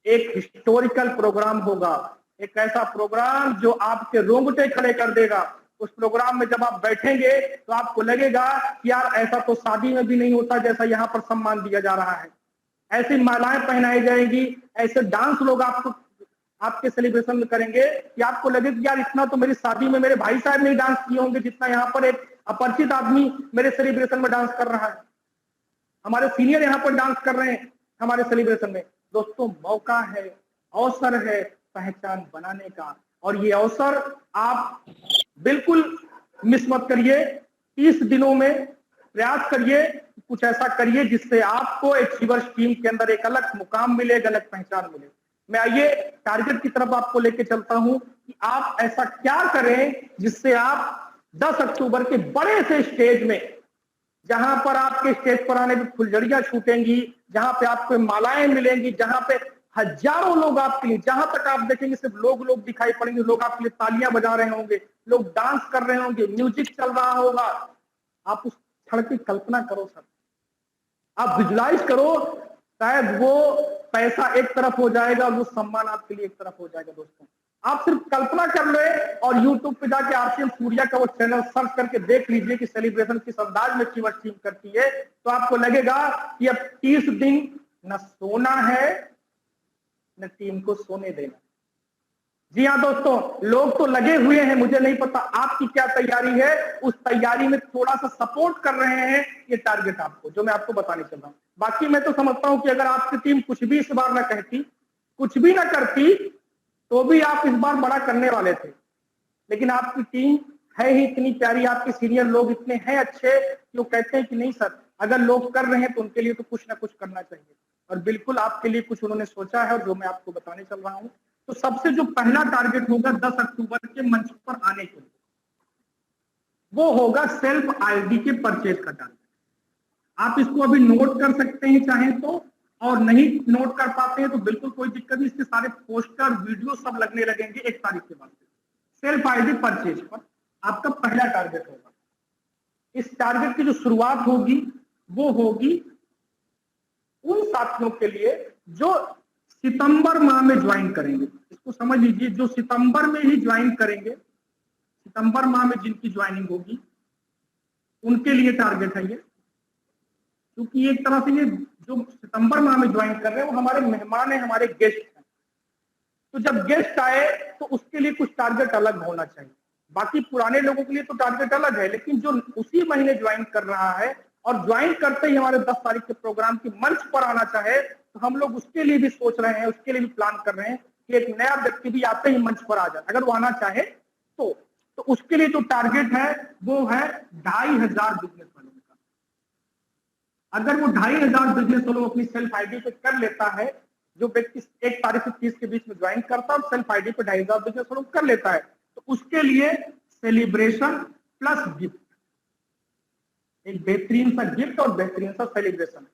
Speaker 1: एक हिस्टोरिकल प्रोग्राम होगा, एक ऐसा प्रोग्राम जो आपके रोंगटे खड़े कर देगा। उस प्रोग्राम में जब आप बैठेंगे तो आपको लगेगा कि यार ऐसा तो शादी में भी नहीं होता जैसा यहाँ पर सम्मान दिया जा रहा है। ऐसी मालाएं पहनाई जाएंगी, ऐसे डांस लोग आपको आपके सेलिब्रेशन में करेंगे कि आपको लगे कि यार इतना तो मेरी शादी में मेरे भाई साहब ने डांस किए होंगे जितना यहाँ पर एक अपरिचित आदमी मेरे सेलिब्रेशन में डांस कर रहा है। हमारे सीनियर यहाँ पर डांस कर रहे हैं हमारे सेलिब्रेशन में। दोस्तों, मौका है, अवसर है पहचान बनाने का, और ये अवसर आप बिल्कुल मिस मत करिए। 30 दिनों में प्रयास करिए, कुछ ऐसा करिए जिससे आपको अचीवर्स टीम के अंदर एक अलग मुकाम मिले, एक अलग पहचान मिले। मैं आइए टारगेट की तरफ आपको लेके चलता हूं कि आप ऐसा क्या करें जिससे आप 10 अक्टूबर के बड़े से स्टेज में, जहां पर आपके स्टेज पर आने की फुलझड़ियां छूटेंगी, जहां पे आपको मालाएं मिलेंगी, जहां पे हजारों लोग आपके लिए, जहां तक आप देखेंगे सिर्फ लोग दिखाई पड़ेंगे, लोग आपके लिए तालियां बजा रहे होंगे, लोग डांस कर रहे होंगे, म्यूजिक चल रहा होगा। आप उस क्षण की कल्पना करो सर, आप विजुलाइज करो, शायद वो पैसा एक तरफ हो जाएगा और वो सम्मान आपके लिए एक तरफ हो जाएगा। दोस्तों, आप सिर्फ कल्पना कर ले और YouTube पे जाके आरसीएम सूर्या का वो चैनल सर्च करके देख लीजिए कि सेलिब्रेशन किस अंदाज में अचीवर्स टीम करती है, तो आपको लगेगा कि अब 30 दिन न सोना है न टीम को सोने देना। जी हाँ दोस्तों, लोग तो लगे हुए हैं, मुझे नहीं पता आपकी क्या तैयारी है, उस तैयारी में थोड़ा सा सपोर्ट कर रहे हैं ये टारगेट आपको, जो मैं आपको बताने चल रहा हूँ। बाकी मैं तो समझता हूँ कि अगर आपकी टीम कुछ भी इस बार ना कहती, कुछ भी ना करती, तो भी आप इस बार बड़ा करने वाले थे। लेकिन आपकी टीम है ही इतनी प्यारी, आपके सीनियर लोग इतने हैं अच्छे कि वो कहते हैं कि नहीं सर, अगर लोग कर रहे हैं तो उनके लिए तो कुछ ना कुछ करना चाहिए। और बिल्कुल आपके लिए कुछ उन्होंने सोचा है, जो मैं आपको बताने चल रहा हूँ। तो सबसे जो पहला टारगेट होगा 10 अक्टूबर के मंच पर आने के लिए, वो होगा सेल्फ आईडी के परचेज का टारगेट। आप इसको अभी नोट कर सकते हैं चाहें तो, और नहीं नोट कर पाते हैं तो बिल्कुल कोई दिक्कत नहीं, इसके सारे पोस्टर वीडियो सब लगने लगेंगे 1 तारीख के बाद। सेल्फ आईडी परचेज पर आपका पहला टारगेट होगा। इस टारगेट की जो शुरुआत होगी वो होगी उन साथियों के लिए जो सितंबर माह में ज्वाइन करेंगे। इसको समझ लीजिए, जो सितंबर में ही ज्वाइन करेंगे, सितंबर माह में जिनकी ज्वाइनिंग होगी उनके लिए टारगेट है ये। क्योंकि एक तरह से ये जो सितंबर माह में ज्वाइन कर रहे हैं वो हमारे मेहमान हैं, हमारे गेस्ट हैं। तो जब गेस्ट आए तो उसके लिए कुछ टारगेट अलग होना चाहिए। बाकी पुराने लोगों के लिए तो टारगेट अलग है, लेकिन जो उसी महीने ज्वाइन कर रहा है और ज्वाइन करते ही हमारे 10 तारीख के प्रोग्राम की मंच पर आना चाहे, तो हम लोग उसके लिए भी सोच रहे हैं, उसके लिए भी प्लान कर रहे हैं कि एक नया व्यक्ति भी आते ही मंच पर आ जाए, अगर वो आना चाहे तो उसके लिए जो टारगेट है वो है 2500 बिजनेस वालों का। अगर वो 2500 बिजनेस वालों अपनी सेल्फ आईडी पे कर लेता है, जो व्यक्ति 1 तारीख से 30 के बीच में ज्वाइन करता है और सेल्फ आईडी पे 2500 बिजनेस वालों कर लेता है, तो उसके लिए सेलिब्रेशन प्लस गिफ्ट, एक बेहतरीन सा गिफ्ट और बेहतरीन सा सेलिब्रेशन।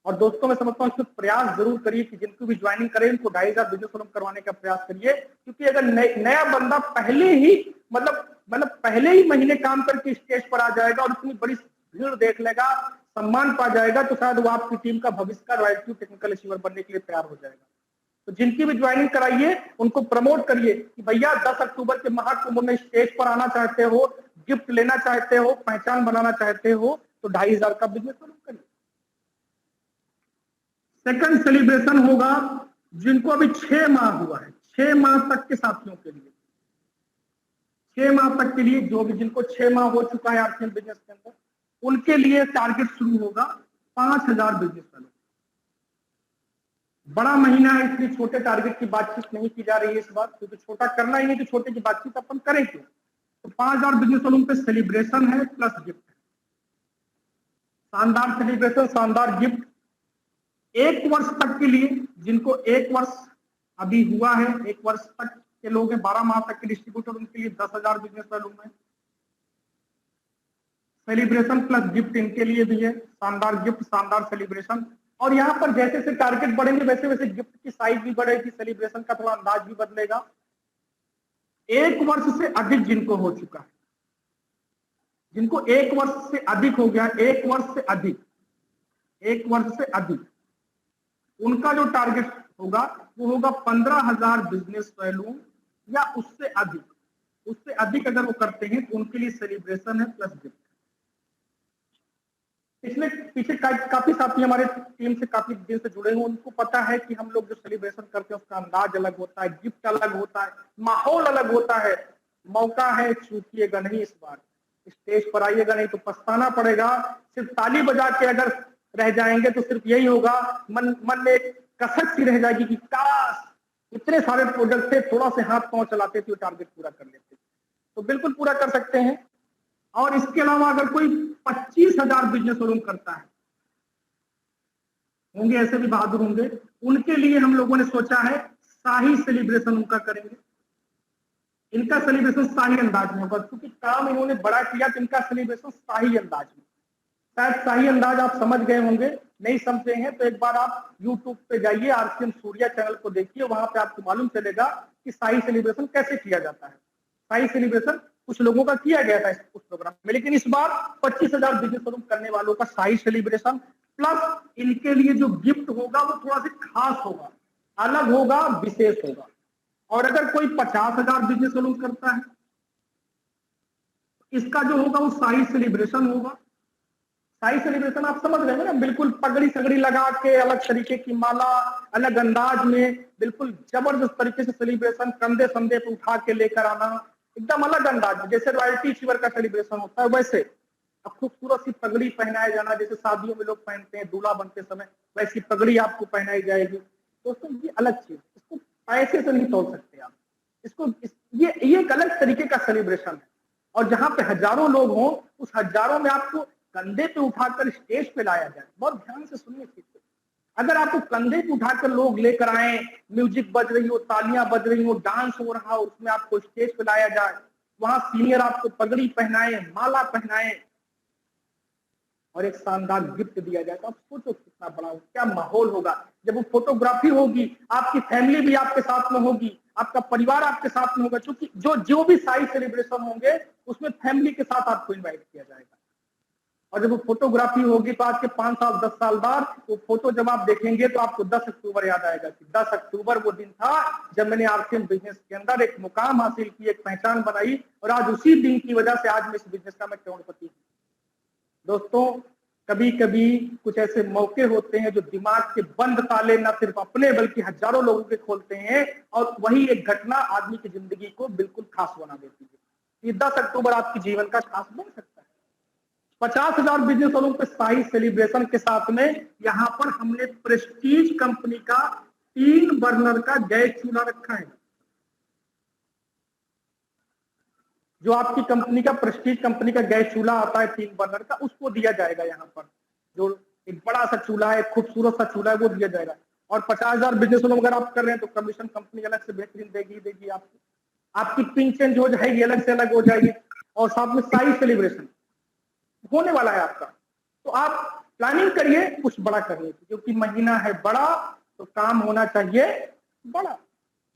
Speaker 1: और दोस्तों, मैं समझता हूँ इसमें प्रयास जरूर करिए कि जिनको भी ज्वाइनिंग करें उनको 2500 बिजनेस वालों करवाने का प्रयास करिए। क्योंकि अगर नया बंदा पहले ही मतलब पहले ही महीने काम करके स्टेज पर आ जाएगा और इतनी बड़ी भीड़ देख लेगा, सम्मान पा जाएगा, तो शायद वो आपकी टीम का भविष्य का रॉयल्टी टेक्निकल अचीवर बनने के लिए तैयार हो जाएगा। तो जिनकी भी ज्वाइनिंग कराइए उनको प्रमोट करिए कि भैया 10 अक्टूबर के महाकुंभ में स्टेज पर आना चाहते हो, गिफ्ट लेना चाहते हो, पहचान बनाना चाहते हो, तो 2500 का बिजनेस शुरू करिए। सेकंड सेलिब्रेशन होगा जिनको अभी 6 माह हुआ है, 6 माह तक के साथियों के लिए, 6 माह तक के लिए, जो भी जिनको 6 माह हो चुका है आरसीएम बिजनेस के अंदर, उनके लिए टारगेट शुरू होगा 5000 बिजनेस वालों। बड़ा महीना है इसलिए छोटे टारगेट की बातचीत नहीं की जा रही है इस बार, क्योंकि छोटा करना ही नहीं तो छोटे की बातचीत अपन करें क्यों। तो 5000 बिजनेस वालों पे सेलिब्रेशन है प्लस गिफ्ट, शानदार सेलिब्रेशन, शानदार गिफ्ट। 1 वर्ष तक के लिए, जिनको 1 वर्ष अभी हुआ है, 1 वर्ष तक के लोग हैं, 12 माह तक के डिस्ट्रीब्यूटर, उनके लिए 10,000 बिजनेस वालों में सेलिब्रेशन प्लस गिफ्ट इनके लिए भी है, शानदार गिफ्ट, शानदार सेलिब्रेशन। और यहाँ पर जैसे जैसे टारगेट बढ़ेंगे वैसे वैसे गिफ्ट की साइज भी बढ़ेगी, सेलिब्रेशन का थोड़ा अंदाज भी बदलेगा। 1 वर्ष से अधिक जिनको हो चुका है, जिनको 1 वर्ष से अधिक हो गया, 1 वर्ष से अधिक, 1 वर्ष से अधिक, उनका जो टारगेट होगा वो होगा 15,000 बिजनेस वैल्यू या उससे अधिक। उससे अधिक अगर वो करते हैं तो उनके लिए सेलिब्रेशन है प्लस गिफ्ट। पीछे काफी साथी हमारे टीम से काफी दिन से जुड़े हुए, उनको पता है कि हम लोग जो सेलिब्रेशन करते हैं उसका अंदाज अलग होता है, गिफ्ट अलग होता है, माहौल अलग होता है। मौका है, चूकिएगा नहीं इस बार, स्टेज पर आइएगा नहीं तो पछताना पड़ेगा। सिर्फ ताली बजा के अगर रह जाएंगे तो सिर्फ यही होगा, मन में एक कसक सी रह जाएगी कि काश इतने सारे प्रोजेक्ट थे, थोड़ा से हाथ पांव चलाते थे, टारगेट पूरा कर लेते। तो बिल्कुल पूरा कर सकते हैं। और इसके अलावा अगर कोई 25,000 बिजनेस वालों करता है, होंगे ऐसे भी बहादुर होंगे, उनके लिए हम लोगों ने सोचा है शाही सेलिब्रेशन उनका करेंगे। इनका सेलिब्रेशन शाही अंदाज में होगा, क्योंकि काम इन्होंने बड़ा किया तो इनका सेलिब्रेशन शाही अंदाज में। शायद शाही अंदाज आप समझ गए होंगे, नहीं समझे हैं तो एक बार आप YouTube पे जाइए, आरसीएम सूर्या चैनल को देखिए, वहां पे आपको मालूम चलेगा कि शाही सेलिब्रेशन कैसे किया जाता है। शाही सेलिब्रेशन कुछ लोगों का किया गया था उस प्रोग्राम में, लेकिन इस बार 25,000 बिजनेस वालों करने वालों का शाही सेलिब्रेशन प्लस इनके लिए जो गिफ्ट होगा वो थोड़ा सा खास होगा, अलग होगा, विशेष होगा। और अगर कोई 50,000 बिजनेस वालों करता है, इसका जो होगा वो शाही सेलिब्रेशन होगा। शाही सेलिब्रेशन आप समझ रहे हैं ना, बिल्कुल पगड़ी सगड़ी लगा के, अलग तरीके की माला, अलग अंदाज में, बिल्कुल जबरदस्त तरीके से सेलिब्रेशन, कंधे संधे पे उठा के लेकर आना, एकदम अलग अंदाज में, जैसे रॉयल्टी फीवर का सेलिब्रेशन होता है वैसे। अब खूबसूरत सी पगड़ी पहनाया जाना, जैसे शादियों में लोग पहनते हैं दूल्हा बनते समय, वैसी पगड़ी आपको पहनाई जाएगी। दोस्तों ये अलग चीज, इसको पैसे से नहीं तोड़ सकते आप इसको। ये एक अलग तरीके का सेलिब्रेशन है। और जहां पे हजारों लोग हों, उस हजारों में आपको कंधे पे उठाकर स्टेज पे लाया जाए। बहुत ध्यान से सुनिए चीज को। अगर आपको कंधे पे उठाकर लोग लेकर आए, म्यूजिक बज रही हो, तालियां बज रही हो, डांस हो रहा हो, उसमें आपको स्टेज पे लाया जाए, वहां सीनियर आपको पगड़ी पहनाए, माला पहनाए और एक शानदार गिफ्ट दिया जाए, तो आप सोचो कितना बड़ा हो, क्या माहौल होगा। जब वो फोटोग्राफी होगी, आपकी फैमिली भी आपके साथ में होगी, आपका परिवार आपके साथ में होगा, क्योंकि जो भी शाही सेलिब्रेशन होंगे उसमें फैमिली के साथ आपको इनवाइट किया जाएगा। और जब वो फोटोग्राफी होगी तो आज के 5 साल 10 साल बाद वो फोटो जब आप देखेंगे तो आपको 10 अक्टूबर याद आएगा कि 10 अक्टूबर वो दिन था जब मैंने आरसीएम बिजनेस के अंदर एक मुकाम हासिल की, एक पहचान बनाई, और आज उसी दिन की वजह से आज मैं इस बिजनेस का मैं करोड़पति हूँ। दोस्तों कभी कभी कुछ ऐसे मौके होते हैं जो दिमाग के बंद ताले न सिर्फ अपने बल्कि हजारों लोगों के खोलते हैं, और वही एक घटना आदमी की जिंदगी को बिल्कुल खास बना देती है। ये 10 अक्टूबर आपके जीवन का खास बन सकता है। 50,000 बिजनेस वालों के शाही सेलिब्रेशन के साथ में यहाँ पर हमने प्रेस्टीज कंपनी का 3 बर्नर का गैस चूल्हा रखा है। जो आपकी कंपनी का प्रेस्टीज कंपनी का गैस चूल्हा आता है 3 बर्नर का, उसको दिया जाएगा। यहाँ पर जो एक बड़ा सा चूल्हा है, खूबसूरत सा चूल्हा है, वो दिया जाएगा। और 50,000 बिजनेस वालों अगर आप कर रहे हैं तो कमीशन कंपनी अलग से बेहतरीन देगी आपको। आपकी पिन चेंज हो जाएगी, अलग से अलग हो जाएगी, और साथ में शाही सेलिब्रेशन होने वाला है आपका। तो आप प्लानिंग करिए कुछ बड़ा करने की, क्योंकि महीना है बड़ा तो काम होना चाहिए बड़ा।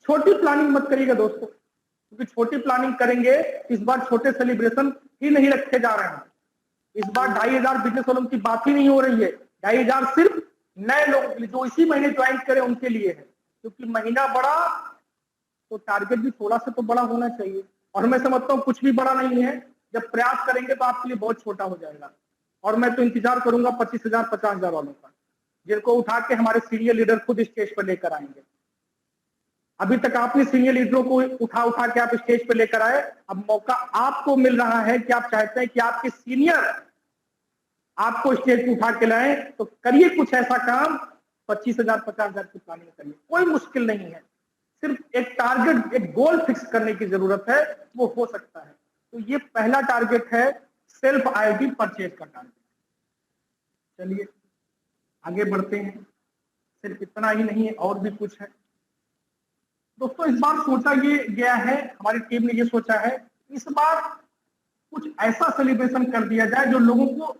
Speaker 1: छोटी प्लानिंग मत करिएगा दोस्तों, क्योंकि छोटी प्लानिंग करेंगे इस बार छोटे सेलिब्रेशन ही नहीं रखे जा रहे हैं। इस बार 2,500 बिजनेस वालों की बात ही नहीं हो रही है। 2,500 सिर्फ नए लोगों के लिए जो इसी महीने ज्वाइन करें उनके लिए है, क्योंकि महीना बड़ा तो टारगेट भी थोड़ा सा तो बड़ा होना चाहिए। और मैं समझता हूँ कुछ भी बड़ा नहीं है, जब प्रयास करेंगे तो आपके लिए बहुत छोटा हो जाएगा। और मैं तो इंतजार करूंगा 25,000 50,000 वालों का, जिनको उठा के हमारे सीनियर लीडर खुद स्टेज पर लेकर आएंगे। अभी तक आपने सीनियर लीडरों को उठा के आप स्टेज पर लेकर आए, अब मौका आपको मिल रहा है कि आप चाहते हैं कि आपके सीनियर आपको स्टेज पर उठा के लाए, तो करिए कुछ ऐसा काम 25,000 50,000 की प्लानिंग करिए, कोई मुश्किल नहीं है। सिर्फ एक टारगेट, एक गोल फिक्स करने की जरूरत है, वो हो सकता है। तो ये पहला टारगेट है, सेल्फ आईडी परचेज का टारगेट। चलिए आगे बढ़ते हैं। सिर्फ इतना ही नहीं है, और भी कुछ है दोस्तों। इस बार सोचा ये गया है, हमारी टीम ने ये सोचा है, इस बार कुछ ऐसा सेलिब्रेशन कर दिया जाए जो लोगों को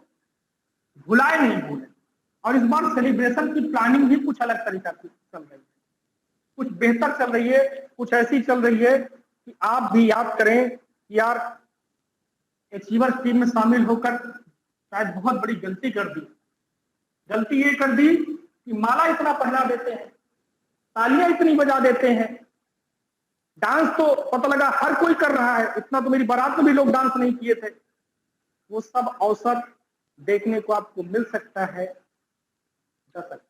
Speaker 1: भुलाए नहीं भूले। और इस बार सेलिब्रेशन की प्लानिंग भी कुछ अलग तरीका से चल रही है, कुछ बेहतर चल रही है, कुछ ऐसी चल रही है कि आप भी याद करें कि यार अचीवर्स टीम में शामिल होकर शायद बहुत बड़ी गलती कर दी। गलती ये कर दी कि माला इतना पहना देते हैं, तालियां इतनी बजा देते हैं, डांस तो पता लगा हर कोई कर रहा है, इतना तो मेरी बारात में भी लोग डांस नहीं किए थे। वो सब अवसर देखने को आपको मिल सकता है, जा सकता है।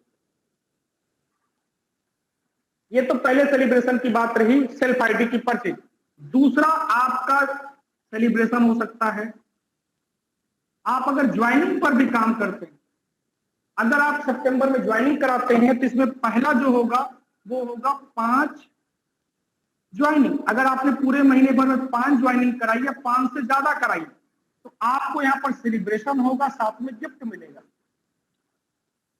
Speaker 1: ये तो पहले सेलिब्रेशन की बात रही, सेल्फ आईडी की परचेज। दूसरा आपका सेलिब्रेशन हो सकता है, आप अगर ज्वाइनिंग पर भी काम करते हैं, अगर आप सितंबर में ज्वाइनिंग कराते हैं तो इसमें पहला जो होगा वो होगा 5 ज्वाइनिंग। अगर आपने पूरे महीने भर में 5 ज्वाइनिंग कराई या 5 से ज्यादा कराई तो आपको यहाँ पर सेलिब्रेशन होगा, साथ में गिफ्ट मिलेगा।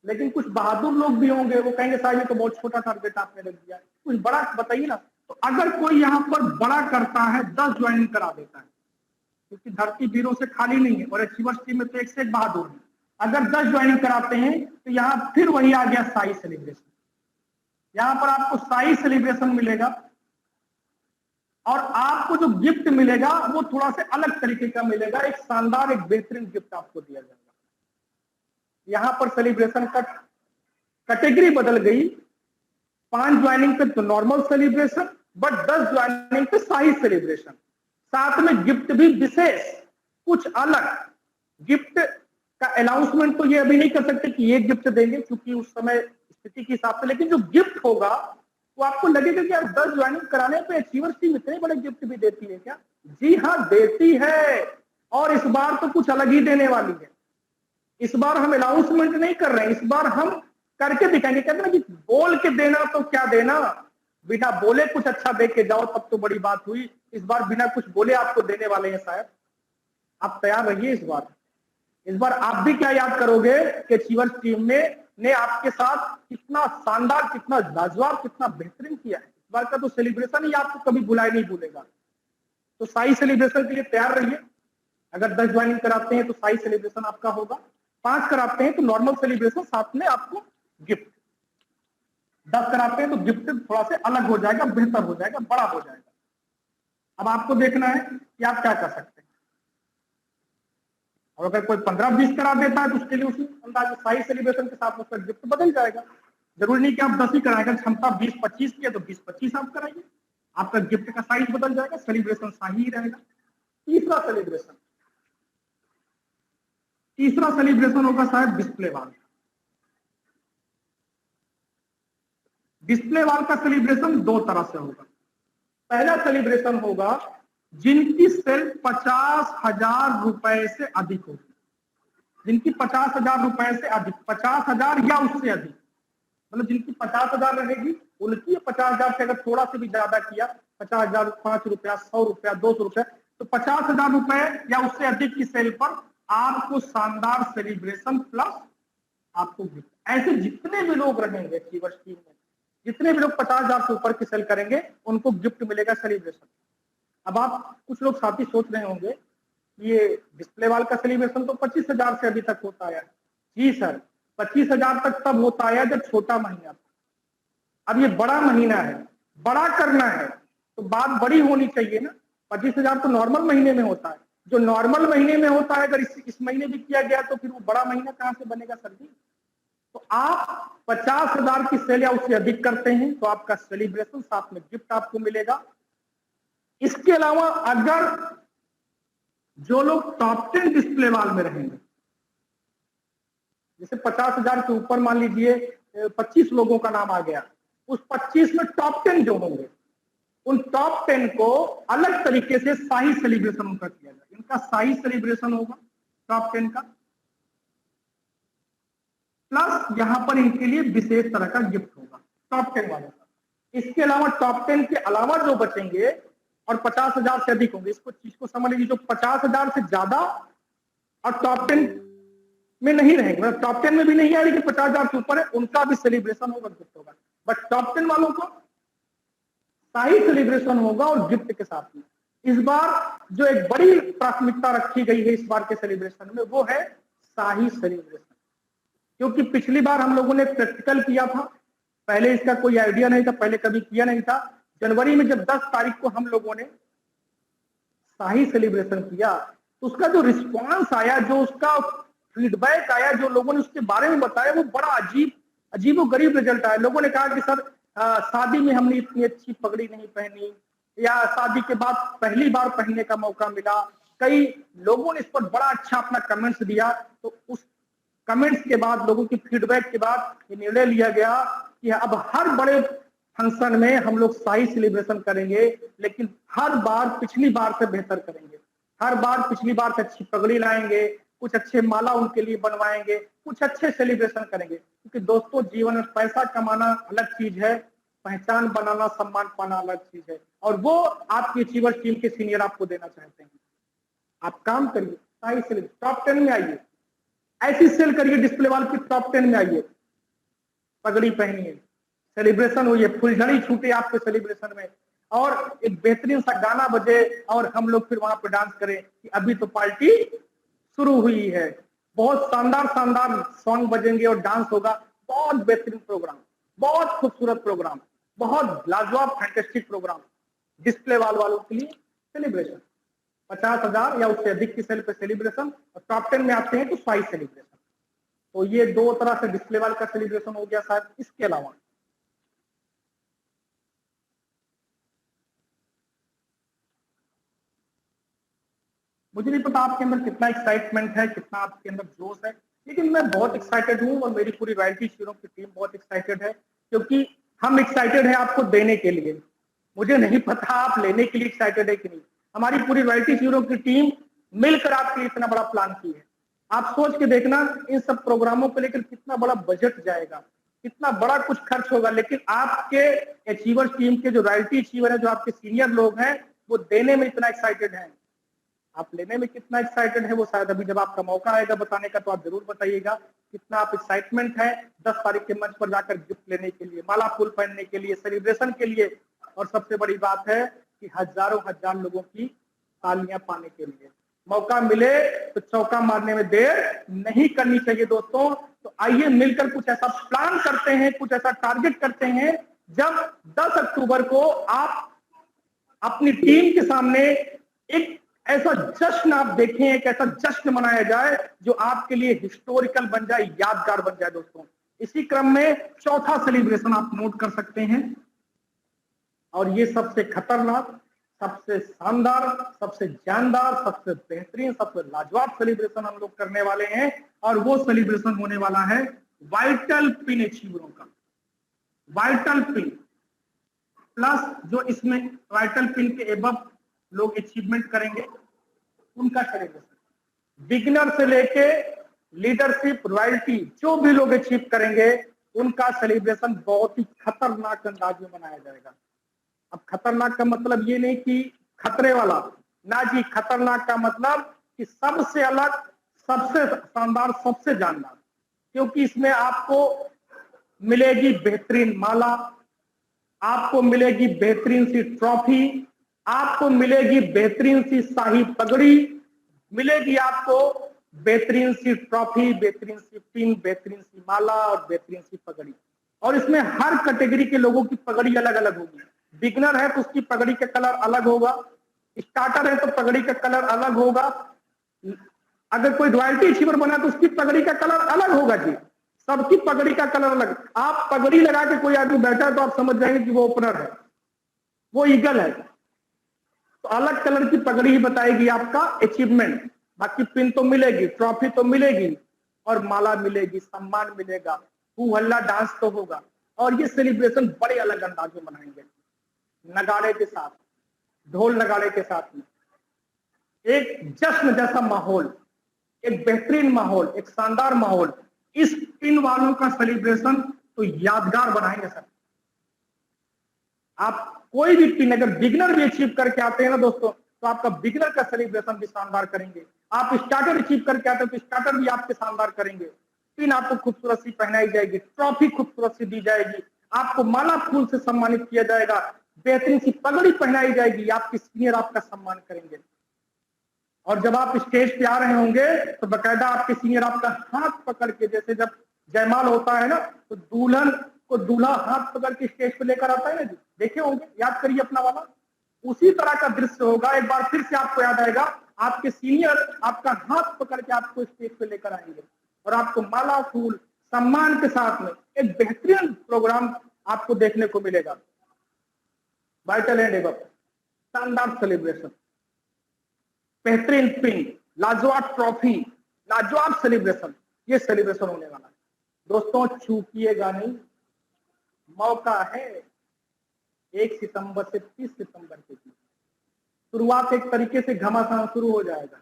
Speaker 1: लेकिन कुछ बहादुर लोग भी होंगे, वो कहेंगे साहब ये तो बहुत छोटा टारगेट आपने रख दिया, कुछ बड़ा बताइए ना। तो अगर कोई यहाँ पर बड़ा करता है, 10 ज्वाइनिंग करा देता है, क्योंकि धरती वीरों से खाली नहीं है और अचीवर्स टीम में तो एक से एक बहादुर है। अगर 10 ज्वाइनिंग कराते हैं तो यहाँ फिर वही आ गया शाही सेलिब्रेशन। यहाँ पर आपको शाही सेलिब्रेशन मिलेगा और आपको जो गिफ्ट मिलेगा वो थोड़ा सा अलग तरीके का मिलेगा, एक शानदार, एक बेहतरीन गिफ्ट आपको दिया जाएगा। यहाँ पर सेलिब्रेशन का कैटेगरी बदल गई, 5 ज्वाइनिंग पे तो नॉर्मल सेलिब्रेशन, बट 10 ज्वाइनिंग पे शाही सेलिब्रेशन, साथ में गिफ्ट भी विशेष, कुछ अलग गिफ्ट का अनाउंसमेंट तो ये अभी नहीं कर सकते कि ये गिफ्ट देंगे, क्योंकि उस समय स्थिति के हिसाब से, लेकिन जो गिफ्ट होगा वो आपको लगेगा कि यार 10 ज्वाइनिंग कराने पे अचीवर्स टीम इतने बड़े गिफ्ट भी देती है क्या? जी हाँ, देती है, और इस बार तो कुछ अलग ही देने वाली है। इस बार हम अनाउंसमेंट नहीं कर रहे हैं, इस बार हम करके दिखाएंगे। कहते ना कि बोल के देना तो क्या देना, बिना बोले कुछ अच्छा दे के जाओ तब तो बड़ी बात हुई। इस बार बिना कुछ बोले आपको देने वाले हैं साहब, आप तैयार रहिए। इस बार आप भी क्या याद करोगे कि अचीवर्स टीम ने आपके साथ कितना शानदार, कितना लाजवाब, कितना बेहतरीन किया है। इस बार का तो सेलिब्रेशन ही आपको कभी भुलाए नहीं भूलेगा। तो शाही सेलिब्रेशन के लिए तैयार रहिए। अगर 10 ज्वाइनिंग कराते हैं तो शाही सेलिब्रेशन आपका होगा, 5 कराते हैं तो नॉर्मल सेलिब्रेशन, साथ में आपको गिफ्ट। 10 कराते हैं तो गिफ्ट थोड़ा सा अलग हो जाएगा, बेहतर हो जाएगा, बड़ा हो जाएगा। अब आपको देखना है कि आप क्या कर सकते हैं। और अगर कोई 15-20 करा देता है तो उसके लिए उसी अंदाज शाही सेलिब्रेशन के साथ उसका गिफ्ट बदल जाएगा। जरूरी नहीं कि आप 10 ही कराएंगे, क्षमता 20-25 की है तो 20-25 आप कराइए, आपका गिफ्ट का साइज बदल जाएगा, सेलिब्रेशन शाही ही रहेगा। तीसरा सेलिब्रेशन होगा शायद डिस्प्ले वाल। डिस्प्ले वाल का सेलिब्रेशन 2 तरह से होगा। पहला सेलिब्रेशन होगा जिनकी सेल 50,000 रुपए से अधिक होगी, जिनकी 50,000 रुपए से अधिक, 50,000 या उससे अधिक, मतलब जिनकी 50,000 रहेगी उनकी 50,000 से अगर थोड़ा से भी ज्यादा किया, 50,000, 5 रुपया, 100 रुपया, 200 रुपया, तो 50,000 रुपए या उससे अधिक की सेल पर आपको शानदार सेलिब्रेशन प्लस आपको गिफ्ट। ऐसे जितने भी लोग रहेंगे अचीवर्स टीम में, जितने भी लोग 50,000 से ऊपर की सेल करेंगे उनको गिफ्ट मिलेगा सेलिब्रेशन। अब आप कुछ लोग साथी सोच रहे होंगे ये डिस्प्ले वाल का सेलिब्रेशन तो 25,000 से अभी तक होता है। जी सर, 25,000 तक तब होता है जब छोटा महीना था। अब ये बड़ा महीना है, बड़ा करना है तो बात बड़ी होनी चाहिए ना। 25,000 तो नॉर्मल महीने में होता है, जो नॉर्मल महीने में होता है अगर इस महीने भी किया गया तो फिर वो बड़ा महीना कहां से बनेगा सर जी? तो आप 50,000 की सेल या उससे अधिक करते हैं तो आपका सेलिब्रेशन साथ में गिफ्ट आपको मिलेगा। इसके अलावा अगर जो लोग टॉप 10 डिस्प्ले वाल में रहेंगे, जैसे 50,000 के ऊपर मान लीजिए 25 लोगों का नाम आ गया, उस 25 में टॉप 10 जो होंगे उन टॉप 10 को अलग तरीके से शाही सेलिब्रेशन उनका किया जाएगा। इनका शाही सेलिब्रेशन होगा टॉप 10 का, प्लस यहाँ पर इनके लिए विशेष तरह का गिफ्ट होगा टॉप 10 वालों का। इसके अलावा टॉप 10 के अलावा जो बचेंगे और 50,000 से अधिक होंगे, इसको चीज को समझ लीजिए, जो 50,000 से ज्यादा और टॉप 10 में नहीं रहेंगे, मतलब टॉप 10 में भी नहीं है लेकिन 50,000 से ऊपर है, उनका भी सेलिब्रेशन होगा, गिफ्ट होगा। बट टॉप 10 वालों को शाही सेलिब्रेशन होगा और गिफ्ट के साथ में। इस बार जो एक बड़ी प्राथमिकता रखी गई है इस बार के सेलिब्रेशन में, वो है शाही सेलिब्रेशन। क्योंकि पिछली बार हम लोगों ने प्रैक्टिकल किया था, पहले इसका कोई आइडिया नहीं था, पहले कभी किया नहीं था। जनवरी में जब 10 तारीख को हम लोगों ने शाही सेलिब्रेशन किया तो उसका जो रिस्पांस आया, जो उसका फीडबैक आया, जो लोगों ने उसके बारे में बताया, वो बड़ा अजीबो गरीब रिजल्ट आया। लोगों ने कहा कि सर शादी में हमने इतनी अच्छी पगड़ी नहीं पहनी, या शादी के बाद पहली बार पहनने का मौका मिला। कई लोगों ने इस पर बड़ा अच्छा अपना कमेंट्स दिया। तो उस कमेंट्स के बाद, लोगों की फीडबैक के बाद ये निर्णय लिया गया कि अब हर बड़े फंक्शन में हम लोग शाही सेलिब्रेशन करेंगे, लेकिन हर बार पिछली बार से बेहतर करेंगे। हर बार पिछली बार से अच्छी पगड़ी लाएंगे, कुछ अच्छे माला उनके लिए बनवाएंगे, कुछ अच्छे सेलिब्रेशन करेंगे। क्योंकि दोस्तों, जीवन में पैसा कमाना अलग चीज है, पहचान बनाना, सम्मान पाना अलग चीज है, और वो आपकी अचीवर्स टीम के सीनियर आपको देना चाहते हैं। आप काम करिए, शाही सेलिब्रेशन टॉप 10 में आइए, ऐसी सेल करिए डिस्प्ले वाल की, टॉप 10 में आइए, पगड़ी पहनिए, सेलिब्रेशन हुई, फुलझड़ी छूटे आपके सेलिब्रेशन में, और एक बेहतरीन सा गाना बजे और हम लोग फिर वहां पर डांस करें कि अभी तो पार्टी शुरू हुई है। बहुत शानदार शानदार सॉन्ग बजेंगे और डांस होगा। बहुत बेहतरीन प्रोग्राम, बहुत खूबसूरत प्रोग्राम, बहुत लाजवाब फैंटेस्टिक प्रोग्राम डिस्प्ले वालों के लिए सेलिब्रेशन। 50,000 या उससे अधिक की सेल पे सेलिब्रेशन, और टॉप 10 में आते हैं तो शाही सेलिब्रेशन। तो ये दो तरह से डिस्प्ले वाल का सेलिब्रेशन हो गया शायद। इसके अलावा मुझे नहीं पता आपके अंदर कितना एक्साइटमेंट है, कितना आपके अंदर जोश है, लेकिन मैं बहुत एक्साइटेड हूँ और मेरी पूरी रॉयल्टी शीरों की टीम बहुत एक्साइटेड है, क्योंकि हम एक्साइटेड हैं आपको देने के लिए। मुझे नहीं पता आप लेने के लिए एक्साइटेड है कि नहीं। हमारी पूरी रॉयल्टी शीरों की टीम मिलकर आपके लिए इतना बड़ा प्लान की है। आप सोच के देखना, इन सब प्रोग्रामों को लेकर कितना बड़ा बजट जाएगा, कितना बड़ा कुछ खर्च होगा, लेकिन आपके अचीवर्स टीम के जो रॉयल्टी अचीवर है, जो आपके सीनियर लोग हैं, वो देने में इतना एक्साइटेड हैं। आप लेने में कितना एक्साइटेड है वो शायद अभी जब आपका मौका आएगा बताने का, तो आप जरूर बताइएगा कितना आप एक्साइटमेंट है 10 तारीख के मंच पर जाकर गिफ्ट लेने के लिए, माला फूल पहनने के लिए, सेलिब्रेशन के लिए। और सबसे बड़ी बात है कि हजारों हजार लोगों की तालियां पाने के लिए। मौका मिले तो चौका मारने में देर नहीं करनी चाहिए दोस्तों। तो आइए मिलकर कुछ ऐसा प्लान करते हैं, कुछ ऐसा टारगेट करते हैं, जब 10 अक्टूबर को आप अपनी टीम के सामने एक ऐसा जश्न आप देखें, एक ऐसा जश्न मनाया जाए जो आपके लिए हिस्टोरिकल बन जाए, यादगार बन जाए दोस्तों। इसी क्रम में चौथा सेलिब्रेशन आप नोट कर सकते हैं, और ये सबसे खतरनाक, सबसे शानदार, सबसे जानदार, सबसे बेहतरीन, सबसे लाजवाब सेलिब्रेशन हम लोग करने वाले हैं। और वो सेलिब्रेशन होने वाला है वाइटल पिन अचीवरों का। वाइटल पिन प्लस जो इसमें वाइटल पिन के एबव लोग अचीवमेंट करेंगे, उनका सेलिब्रेशन। बिगिनर से लेके लीडरशिप, रॉयल्टी, जो भी लोग अचीव करेंगे, उनका सेलिब्रेशन बहुत ही खतरनाक अंदाज में मनाया जाएगा। अब खतरनाक का मतलब ये नहीं कि खतरे वाला, ना जी। खतरनाक का मतलब कि सबसे अलग, सबसे शानदार, सबसे जानदार। क्योंकि इसमें आपको मिलेगी बेहतरीन माला, आपको मिलेगी बेहतरीन सी ट्रॉफी, आपको मिलेगी बेहतरीन सी शाही पगड़ी, मिलेगी आपको बेहतरीन सी ट्रॉफी, बेहतरीन सी पिन, बेहतरीन सी माला और बेहतरीन सी पगड़ी। और इसमें हर कैटेगरी के लोगों की पगड़ी अलग अलग होगी। बिगनर है तो उसकी पगड़ी का कलर अलग होगा, स्टार्टर है तो पगड़ी का कलर अलग होगा, अगर कोई रॉयल्टी अचीवर बना तो उसकी पगड़ी का कलर अलग होगा जी। सबकी पगड़ी का कलर अलग। आप पगड़ी लगा के कोई आदमी बैठा है तो आप समझ जाएंगे कि वो ओपनर है, वो ईगल है। तो अलग कलर की पगड़ी ही बताएगी आपका अचीवमेंट। बाकी पिन तो मिलेगी, ट्रॉफी तो मिलेगी, और माला मिलेगी, सम्मान मिलेगा, हू हल्ला डांस तो होगा। और ये सेलिब्रेशन बड़े अलग अंदाज में मनाएंगे, नगाड़े के साथ, ढोल नगाड़े के साथ में, एक जश्न जैसा माहौल, एक बेहतरीन माहौल, एक शानदार माहौल। इस पिन वालों का सेलिब्रेशन तो यादगार बनाएंगे सर। आप कोई भी पिन अगर बिगनर भी अचीव करके आते हैं ना दोस्तों, तो आपका बिगनर का सेलिब्रेशन भी शानदार करेंगे। आप स्टार्टर अचीव करके आते हैं तो स्टार्टर भी आपके शानदार करेंगे। पिन आपको खूबसूरत सी पहनाई जाएगी, ट्रॉफी खूबसूरत सी दी जाएगी, आपको माला फूल से सम्मानित किया जाएगा, बेहतरीन सी पगड़ी पहनाई जाएगी, आपके सीनियर आपका सम्मान करेंगे। और जब आप स्टेज पे आ रहे होंगे तो बकायदा आपके सीनियर आपका हाथ पकड़ के, जैसे जब जयमाल होता है ना तो दुल्हन को दूल्हा हाथ पकड़ के स्टेज पे लेकर आता है ना जी, देखे होंगे, याद करिए अपना वाला। उसी तरह का दृश्य होगा। एक बार फिर से आपको याद आएगा, आपके सीनियर आपका हाथ पकड़ के आपको स्टेज पे लेकर आएंगे और आपको माला फूल सम्मान के साथ में एक बेहतरीन प्रोग्राम आपको देखने को मिलेगा। वाइटल एंड एबव शानदार सेलिब्रेशन, बेहतरीन पिन, लाजवाब ट्रॉफी, लाजवाब सेलिब्रेशन, ये सेलिब्रेशन होने वाला है दोस्तों। चूकिएगा नहीं, मौका है 1 सितंबर से 30 सितंबर के बीच। शुरुआत एक तरीके से घमासान शुरू हो जाएगा,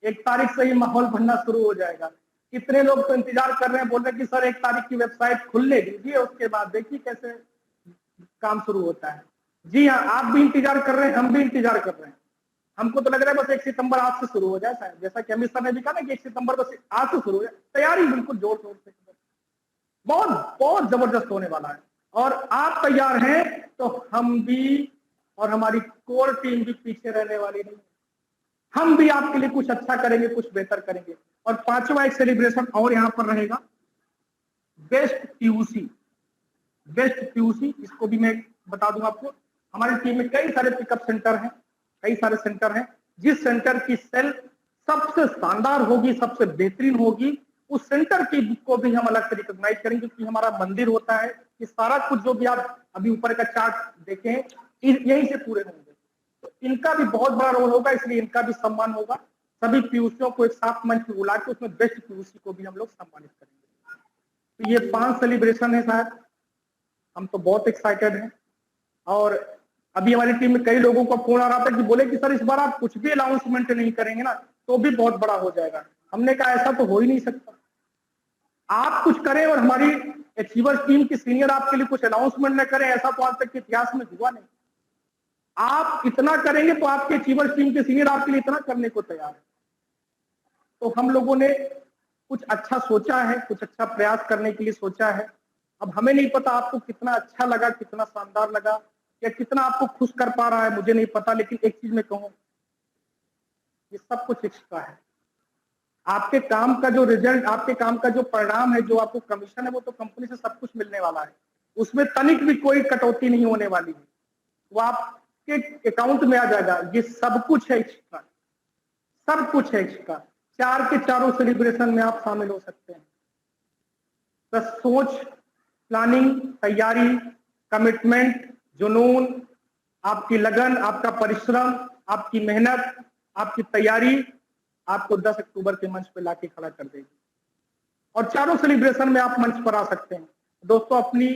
Speaker 1: 1 तारीख से ही माहौल बनना शुरू हो जाएगा। कितने लोग तो इंतजार कर रहे हैं, बोल रहे हैं कि सर 1 तारीख की वेबसाइट खुलने दीजिए, उसके बाद देखिए कैसे काम शुरू होता है। जी हाँ, आप भी इंतजार कर रहे हैं, हम भी इंतजार कर रहे हैं। हमको तो लग रहा है बस 1 सितंबर आज से शुरू हो जाए शायद, जैसा कि अमित सर ने भी कहा ना कि 1 सितंबर बस आज से शुरू हो जाए। तैयारी बिल्कुल जोर शोर से, बहुत बहुत जबरदस्त होने वाला है। और आप तैयार हैं तो हम भी और हमारी कोर टीम भी पीछे रहने वाली नहीं। हम भी आपके लिए कुछ अच्छा करेंगे, कुछ बेहतर करेंगे। और 5वां एक सेलिब्रेशन और यहाँ पर रहेगा, बेस्ट पीयूसी। बेस्ट पीयूसी, इसको भी मैं बता दूं आपको, हमारी टीम में कई सारे पिकअप सेंटर हैं, कई सारे सेंटर हैं। जिस सेंटर की सेल सबसे शानदार होगी, सबसे बेहतरीन होगी, उस सेंटर की को भी हम अलग से रिकॉग्नाइज करेंगे, क्योंकि हमारा मंदिर होता है कि सारा कुछ जो भी आप अभी ऊपर का चार्ट देखें यहीं से पूरे होंगे। तो इनका भी बहुत बड़ा रोल होगा, इसलिए इनका भी सम्मान होगा। सभी पीयूसियों को एक साथ मंच पर बुला के उसमें बेस्ट पीयूसी को भी हम लोग सम्मानित करेंगे। तो ये 5 सेलिब्रेशन है शायद, हम तो बहुत एक्साइटेड हैं। और अभी हमारी टीम में कई लोगों का फोन आ रहा था कि बोले कि सर इस बार आप कुछ भी अनाउंसमेंट नहीं करेंगे ना तो भी बहुत बड़ा हो जाएगा। हमने कहा ऐसा तो हो ही नहीं सकता, आप कुछ करें और हमारी अचीवर्स टीम की सीनियर आपके लिए कुछ अनाउंसमेंट न करें, ऐसा तो आज तक के इतिहास में हुआ नहीं। आप इतना करेंगे तो आपके अचीवर्स टीम के सीनियर आपके लिए इतना करने को तैयार है। तो हम लोगों ने कुछ अच्छा सोचा है, कुछ अच्छा प्रयास करने के लिए सोचा है। अब हमें नहीं पता आपको कितना अच्छा लगा, कितना शानदार लगा, या कितना आपको खुश कर पा रहा है, मुझे नहीं पता। लेकिन एक चीज मैं कहूं, ये सब कुछ एक्स्ट्रा है। आपके काम का जो रिजल्ट, आपके काम का जो परिणाम है, जो आपको कमीशन है, वो तो कंपनी से सब कुछ मिलने वाला है, उसमें तनिक भी कोई कटौती नहीं होने वाली है, वो आपके अकाउंट में आ जाएगा। ये सब कुछ है एक्स्ट्रा, सब कुछ है एक्स्ट्रा। 4 के चारों सेलिब्रेशन में आप शामिल हो सकते हैं। बस सोच, प्लानिंग, तैयारी, कमिटमेंट, जुनून, आपकी लगन, आपका परिश्रम, आपकी मेहनत, आपकी तैयारी आपको 10 अक्टूबर के मंच पर लाके खड़ा कर देगी। और चारों सेलिब्रेशन में आप मंच पर आ सकते हैं दोस्तों, अपनी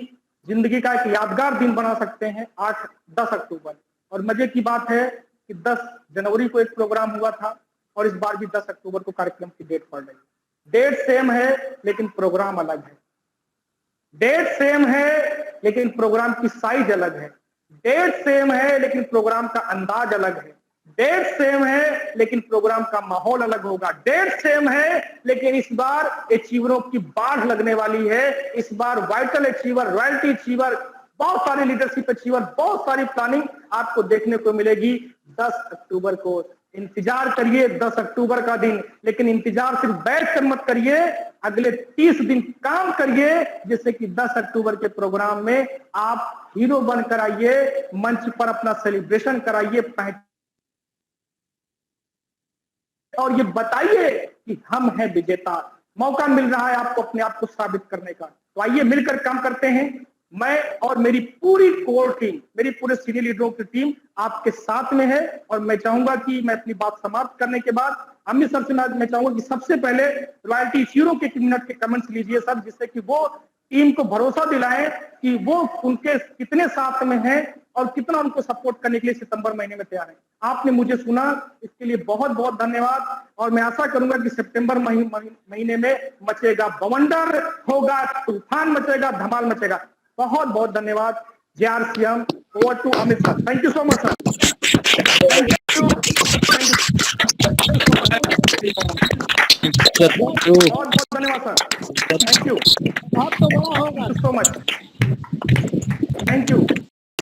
Speaker 1: जिंदगी का एक यादगार दिन बना सकते हैं 8-10 अक्टूबर। और मजे की बात है कि 10 जनवरी को एक प्रोग्राम हुआ था और इस बार भी 10 अक्टूबर को कार्यक्रम की डेट पड़ रही है। डेट सेम है लेकिन प्रोग्राम अलग है, डेट सेम है लेकिन प्रोग्राम की साइज अलग है, डेट सेम है लेकिन प्रोग्राम का अंदाज अलग है, डेट सेम है लेकिन प्रोग्राम का माहौल अलग होगा, डेट सेम है लेकिन इस बार अचीवरों की बाढ़ लगने वाली है। इस बार वाइटल अचीवर, रॉयल्टी अचीवर, बहुत सारे लीडरशिप अचीवर, बहुत सारी प्लानिंग आपको देखने को मिलेगी 10 अक्टूबर को। इंतजार करिए 10 अक्टूबर का दिन, लेकिन इंतजार सिर्फ बैठ कर मत करिए, अगले 30 दिन काम करिए, जिससे कि 10 अक्टूबर के प्रोग्राम में आप हीरो बनकर आइए, मंच पर अपना सेलिब्रेशन कराइए और ये बताइए कि हम हैं विजेता। मौका मिल रहा है आपको अपने आप को साबित करने का। तो आइए मिलकर काम करते हैं। मैं और मेरी पूरी कोर टीम, मेरी पूरे सीनियर लीडरों की टीम आपके साथ में है। और मैं चाहूंगा कि मैं अपनी बात समाप्त करने के बाद अमित सर से मैं चाहूंगा कि सबसे पहले रॉयल्टी हीरो के 1 मिनट के कमेंट्स लीजिए सर, जिससे कि वो टीम को भरोसा दिलाएं कि वो उनके कितने साथ में हैं और कितना उनको सपोर्ट करने के लिए सितंबर महीने में तैयार है। आपने मुझे सुना, इसके लिए बहुत बहुत धन्यवाद। और मैं आशा करूंगा कि सितंबर महीने में मचेगा बवंडर, होगा तूफान, मचेगा धमाल मचेगा। बहुत बहुत धन्यवाद। JRCM, over to Amit sir. Thank you so much sir. बहुत बहुत धन्यवाद सर। Thank you.
Speaker 3: आप तो बड़ा होगा।
Speaker 1: So much. Thank you.